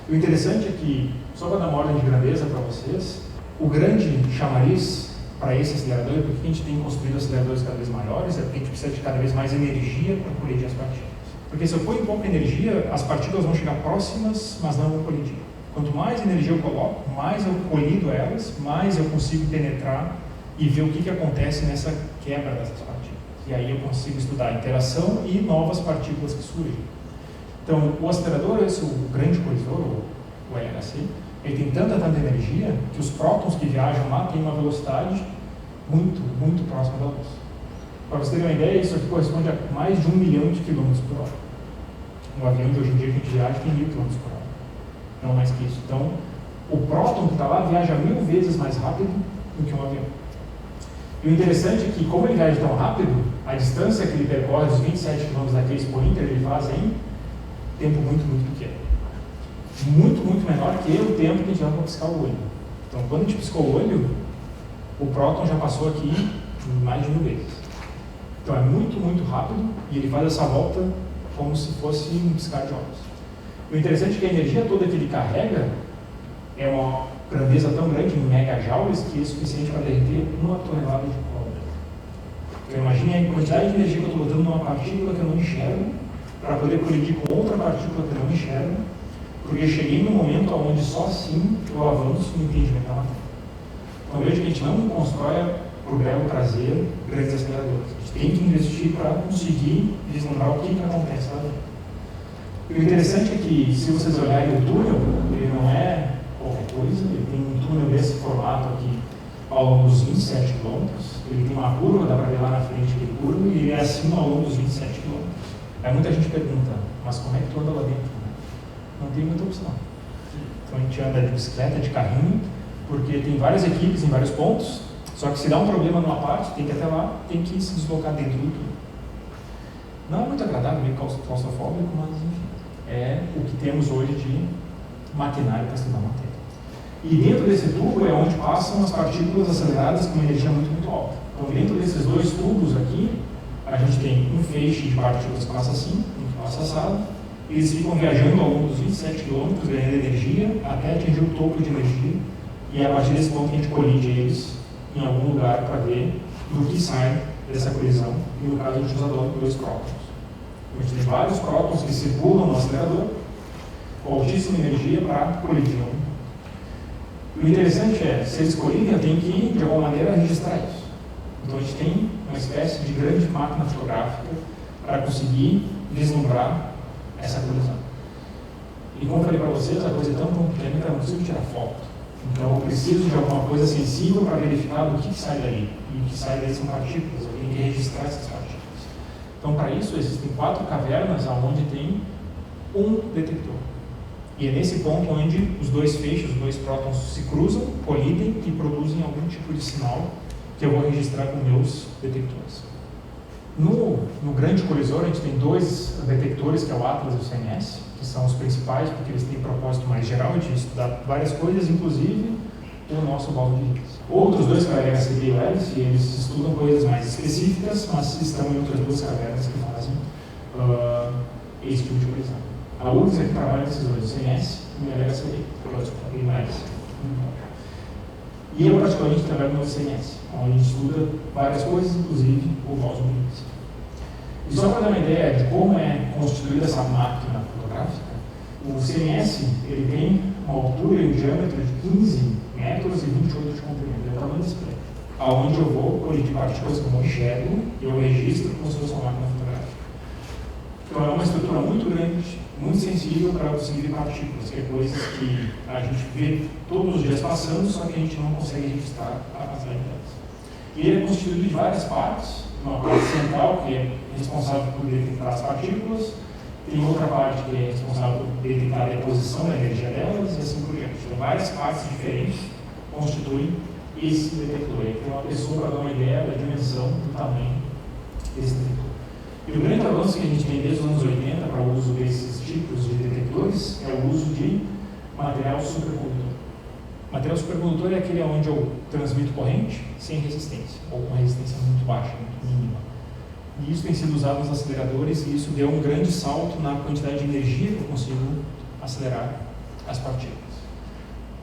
E o interessante é que, só para dar uma ordem de grandeza para vocês, o grande chamariz para esse acelerador é porque a gente tem construído aceleradores cada vez maiores, é porque a gente precisa de cada vez mais energia para colidir as partículas. Porque se eu pôr em pouca energia, as partículas vão chegar próximas, mas não vão colidir. Quanto mais energia eu coloco, mais eu colido elas, mais eu consigo penetrar e ver o que acontece nessa quebra dessas partículas. E aí eu consigo estudar a interação e novas partículas que surgem. Então, o acelerador, esse, o grande colisor, o LHC, ele tem tanta energia que os prótons que viajam lá têm uma velocidade muito, muito próxima da luz. Para vocês terem uma ideia, isso aqui corresponde a mais de 1 milhão de quilômetros por hora. Um avião de hoje em dia que a gente viaja tem 1000 km por hora. Não mais que isso. Então, o próton que está lá viaja 1000 vezes mais rápido do que um avião. E o interessante é que, como ele viaja tão rápido, a distância que ele percorre, os 27 km daquele Expo Inter, ele faz em tempo muito, muito pequeno. Muito, muito menor que o tempo que a gente leva para piscar o olho. Então, quando a gente piscou o olho, o próton já passou aqui mais de 1000 vezes. Então, é muito, muito rápido e ele faz essa volta como se fosse um piscar de olhos. O interessante é que a energia toda que ele carrega é uma grandeza tão grande, em megajoules, que é suficiente para derreter 1 tonelada de cobre. Então imagine a quantidade de energia que eu estou botando numa partícula que eu não enxergo, para poder colidir com outra partícula que eu não enxergo, porque eu cheguei num momento onde só assim eu avanço no entendimento da matéria. Então veja que a gente não constrói por belo prazer grandes aceleradores. A gente tem que investir para conseguir vislumbrar o que acontece lá dentro. E o interessante é que, se vocês olharem o túnel, ele não é qualquer coisa, ele tem um túnel desse formato aqui ao longo dos 27 quilômetros, ele tem uma curva, dá para ver lá na frente aquele curva, e ele é assim ao longo dos 27 quilômetros. Aí muita gente pergunta, mas como é que tu anda lá dentro? Não tem muita opção. Então a gente anda de bicicleta, de carrinho, porque tem várias equipes em vários pontos, só que se dá um problema numa parte, tem que ir até lá, tem que se deslocar dentro do túnel. Não é muito agradável, meio claustrofóbico, mas enfim, é o que temos hoje de maquinário para estudar matéria. E dentro desse tubo é onde passam as partículas aceleradas com uma energia muito alta. Então dentro desses dois tubos aqui, a gente tem um feixe de partículas que passa assim, um que passa assado, eles ficam viajando ao longo dos 27 km, ganhando energia, até atingir o topo de energia, e é a partir desse ponto que a gente colide eles em algum lugar para ver do que sai dessa colisão, e no caso a gente usa dois prótons. A gente tem vários prótons que circulam no acelerador, com altíssima energia para colidir. O interessante é, se eles colidem, eu tenho que, de alguma maneira, registrar isso. Então a gente tem uma espécie de grande máquina fotográfica para conseguir vislumbrar essa colisão. E como eu falei para vocês, a coisa é tão pequena que eu não consigo tirar foto. Então eu preciso de alguma coisa sensível para verificar do que sai dali. E o que sai dali são partículas, eu tenho que registrar essas partículas. Então para isso existem 4 cavernas onde tem um detector. E é nesse ponto onde os dois feixes, os dois prótons se cruzam, colidem e produzem algum tipo de sinal que eu vou registrar com meus detectores. No grande colisor, a gente tem 2 detectores, que é o Atlas e o CNS, que são os principais, porque eles têm propósito mais geral de estudar várias coisas, inclusive o nosso balde de Higgs. Outros 2, que é o LHCb e o Hélice, eles estudam coisas mais específicas, mas estão em outras 2 cavernas que fazem esse tipo de colisão. A URGS é que trabalha nesses 2, o CNS e o LHCb, e o Hélice. E eu, particularmente, trabalho no CNS, onde a gente estuda várias coisas, inclusive o balde de Higgs. E só para dar uma ideia de como é constituída essa máquina fotográfica, o CNS ele tem uma altura e um diâmetro de 15 metros e 28 de comprimento, é o tamanho desse prédio, aonde eu vou colidir partículas que eu não enxergo e eu registro como se fosse uma máquina fotográfica. Então é uma estrutura muito grande, muito sensível para conseguir partículas, que é coisas que a gente vê todos os dias passando, só que a gente não consegue registrar a passagem delas. E ele é constituído de várias partes, uma parte central, que é responsável por detectar as partículas, tem outra parte que é responsável por detectar a deposição da energia delas, e assim por diante. Então, várias partes diferentes constituem esse detector. Aí tem uma pessoa para dar uma ideia da dimensão, do tamanho desse detector. E o grande avanço que a gente tem desde os anos 80 para o uso desses tipos de detectores é o uso de material supercondutor. Material supercondutor é aquele onde eu transmito corrente sem resistência, ou com resistência muito baixa, muito mínima. E isso tem sido usado nos aceleradores e isso deu um grande salto na quantidade de energia que eu consigo acelerar as partículas.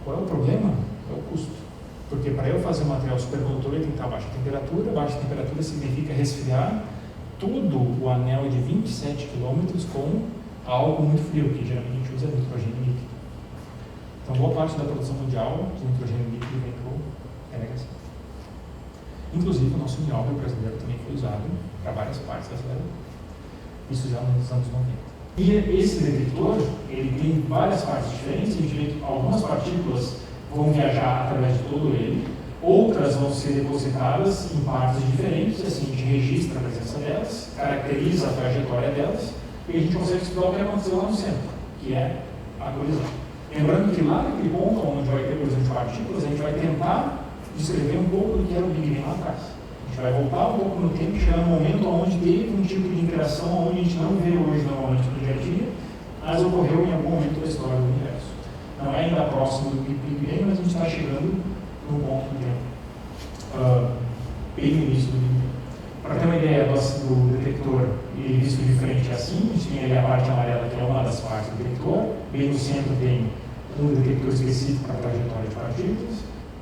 Qual é o problema? É o custo. Porque para eu fazer um material supercondutor ele tem que estar a baixa temperatura significa resfriar todo o anel de 27 km com algo muito frio, que geralmente a gente usa nitrogênio líquido. Então, boa parte da produção mundial de nitrogênio líquido vem para o LHC. Inclusive, o nosso nióbio brasileiro também foi usado para várias partes da aceleradora. Isso já nos anos 90. E esse detector, ele tem várias partes diferentes. A gente vê que algumas partículas vão viajar através de todo ele, outras vão ser depositadas em partes diferentes, e assim a gente registra a presença delas, caracteriza a trajetória delas, e a gente consegue estudar o que aconteceu lá no centro, que é a colisão. Lembrando que lá naquele ponto onde vai ter colisão de partículas, a gente vai tentar descrever um pouco do que era o Big Bang lá atrás. A gente vai voltar um pouco no tempo e chegar no momento onde teve um tipo de interação onde a gente não vê hoje normalmente no dia a dia, mas ocorreu em algum momento da história do universo. Não é ainda próximo do Big Bang, mas a gente está chegando num ponto do tempo, bem no início do Big Bang. Para ter uma ideia do detector, ele visto de frente é assim, a gente tem ali a parte amarela que é uma das partes do detector, bem no centro tem um detector específico para a trajetória de partículas,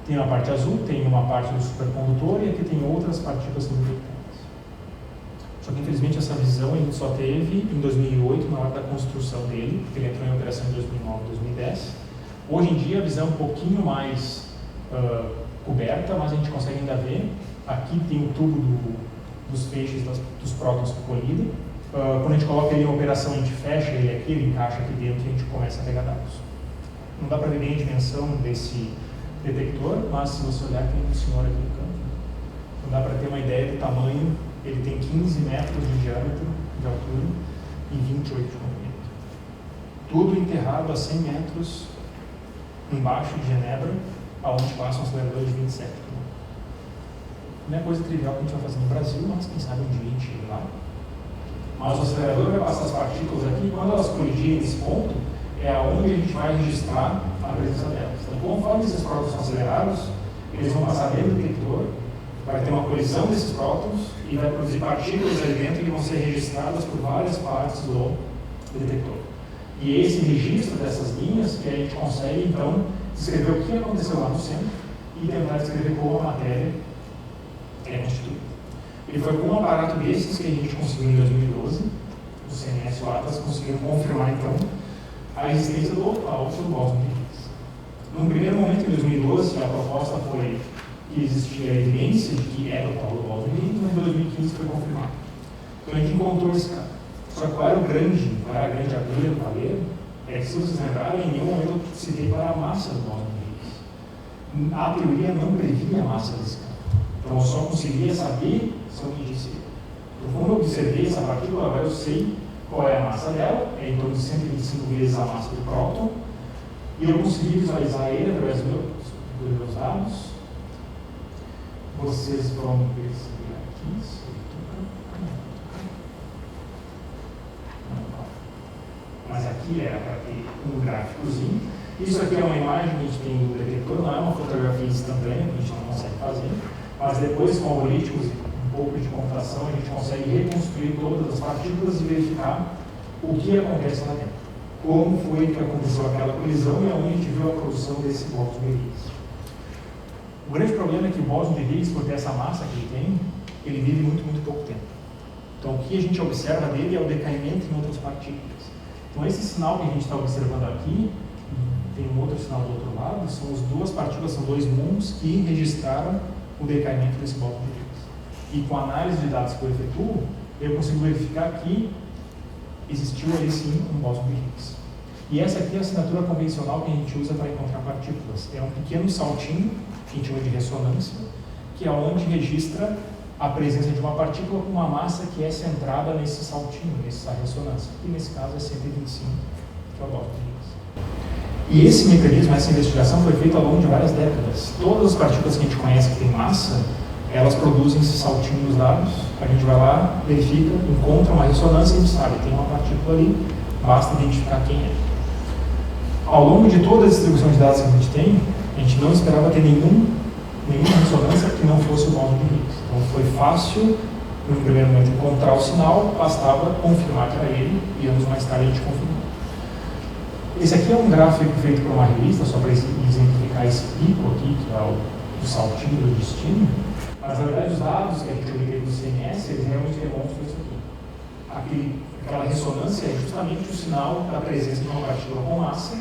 tem a parte azul, tem uma parte do supercondutor e aqui tem outras partículas sendo detectadas. essa visão a gente só teve em 2008, na hora da construção dele, porque ele entrou em operação em 2009, 2010. Hoje em dia a visão é um pouquinho mais coberta, mas a gente consegue ainda ver. Aqui tem o tubo dos feixes dos prótons que colidem. Quando a gente coloca ele em operação, a gente fecha ele aqui, ele encaixa aqui dentro e a gente começa a pegar dados. Não dá para ver bem a dimensão desse detector, mas se você olhar, tem um senhor aqui no canto. Não dá para ter uma ideia do tamanho. Ele tem 15 metros de diâmetro de altura e 28 de comprimento. Tudo enterrado a 100 metros embaixo de Genebra, aonde passa um acelerador de 27 km. Não é coisa trivial que a gente vai fazer no Brasil, mas quem sabe um dia a gente chega lá. Mas o acelerador vai passar as partículas aqui, e quando elas colidirem nesse ponto, é aonde a gente vai registrar a presença delas. Então, conforme esses prótons são acelerados, eles vão passar dentro do detector, vai ter uma colisão desses prótons e vai produzir partículas ali dentro que vão ser registradas por várias partes do detector. E é esse registro dessas linhas que a gente consegue, então, descrever o que aconteceu lá no centro e tentar descrever como a matéria é constituída. E foi com um aparato desses que a gente conseguiu em 2012, o CNS e o Atlas conseguiram confirmar, então, a existência do outro bóson de Higgs. Num primeiro momento, em 2012, a proposta foi que existia evidência de que era o tal do bóson de Higgs, mas em 2015 foi confirmado. Então a gente encontrou esse cara. Só que qual era a grande agulha do palheiro? É que, se vocês lembrarem, em nenhum momento eu citei para a massa do bóson de Higgs. A teoria não previa a massa desse cara. Então eu só conseguia saber se eu medisse ele. Então, como eu observei essa partícula, agora eu sei qual é a massa dela, é em torno de 125 vezes a massa do próton, e eu consegui visualizar ele através dos meus dados. Vocês vão perceber aqui. Mas aqui era para ter um gráficozinho. Isso aqui é uma imagem que a gente tem do detector, não é uma fotografia instantânea, que a gente não consegue fazer, mas depois, com algoritmos e um pouco de computação, a gente consegue reconstruir todas as partículas e verificar o que acontece lá dentro. Como foi que aconteceu aquela colisão e aonde a gente viu a produção desse bóson de Higgs. O grande problema é que o bóson de Higgs, por ter essa massa que ele tem, ele vive muito pouco tempo. Então, o que a gente observa dele é o decaimento em outras partículas. Então, esse sinal que a gente está observando aqui, tem um outro sinal do outro lado, são as duas partículas, são dois mundos que registraram o decaimento desse bóson de Higgs. E com a análise de dados que eu efetuo, eu consigo verificar que existiu ali sim um bóson de Higgs. E essa aqui é a assinatura convencional que a gente usa para encontrar partículas. É um pequeno saltinho, que a gente chama de ressonância, que é onde registra a presença de uma partícula com uma massa que é centrada nesse saltinho, nessa ressonância. E nesse caso é 125, que é o bóson de Higgs. E esse mecanismo, essa investigação foi feita ao longo de várias décadas. Todas as partículas que a gente conhece que têm massa, elas produzem esse saltinho nos dados. A gente vai lá, verifica, encontra uma ressonância e a gente sabe, tem uma partícula ali, basta identificar quem é. Ao longo de toda a distribuição de dados que a gente não esperava ter nenhuma ressonância que não fosse o bóson de Higgs. Então foi fácil, no primeiro momento, encontrar o sinal, bastava confirmar que era ele, e anos mais tarde a gente confirmou. Esse aqui é um gráfico feito por uma revista, só para exemplificar esse pico aqui, que é o saltinho do destino. Mas, na verdade, os dados que a gente obteve do CNS, eles realmente demonstram isso aqui. Aquela ressonância é justamente o sinal da presença de uma partícula com massa.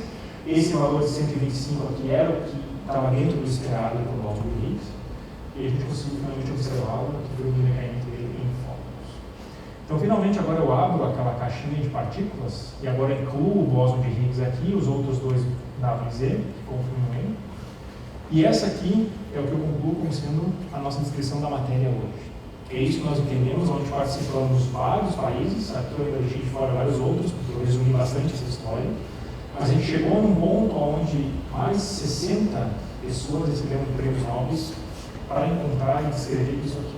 Esse valor de 125 aqui era o que estava dentro do esperado do bóson de Higgs. E a gente conseguiu finalmente observá-lo, que foi o decaimento dele em fótons. Então, finalmente, agora eu abro aquela caixinha de partículas e agora incluo o bóson de Higgs aqui, os outros dois WZ, que confirmam ele. E essa aqui é o que eu concluo como sendo a nossa descrição da matéria hoje. É isso que nós entendemos, onde participamos vários países, aqui eu ainda deixei de fora vários outros, porque eu resumi bastante essa história, mas a gente chegou num ponto onde mais de 60 pessoas receberam prêmios Nobel para encontrar e descrever isso aqui.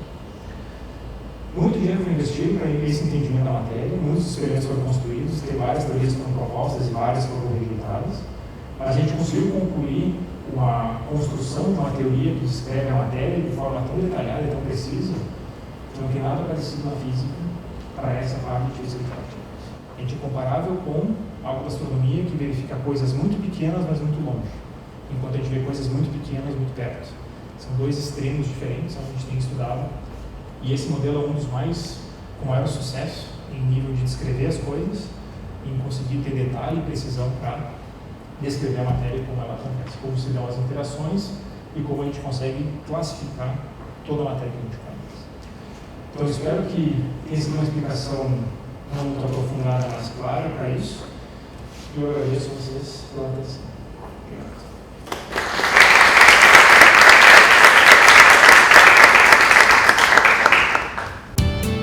Muito dinheiro foi investido para esse entendimento da matéria, muitos experimentos foram construídos, tem várias teorias que foram propostas e várias foram rejeitadas, mas a gente conseguiu concluir uma construção de uma teoria que descreve a matéria de forma tão detalhada e tão precisa, que não tem nada parecido na física para essa parte de física de partículas. A gente é comparável com algo da astronomia que verifica coisas muito pequenas, mas muito longe, enquanto a gente vê coisas muito pequenas, muito perto. São dois extremos diferentes, onde a gente tem estudado, e esse modelo é um dos mais com maior sucesso em nível de descrever as coisas, em conseguir ter detalhe e precisão para descrever a matéria como ela acontece, como se dão as interações e como a gente consegue classificar toda a matéria que a gente conhece. Então, eu espero que tenha sido uma explicação não muito aprofundada, mas clara para isso. E eu agradeço a vocês pela atenção. Obrigado.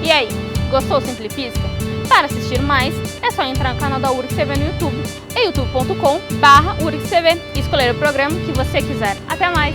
E aí, gostou do Simpli Física? Para assistir mais, é só entrar no canal da URGS TV no YouTube, é youtube.com/URGS TV, e escolher o programa que você quiser. Até mais!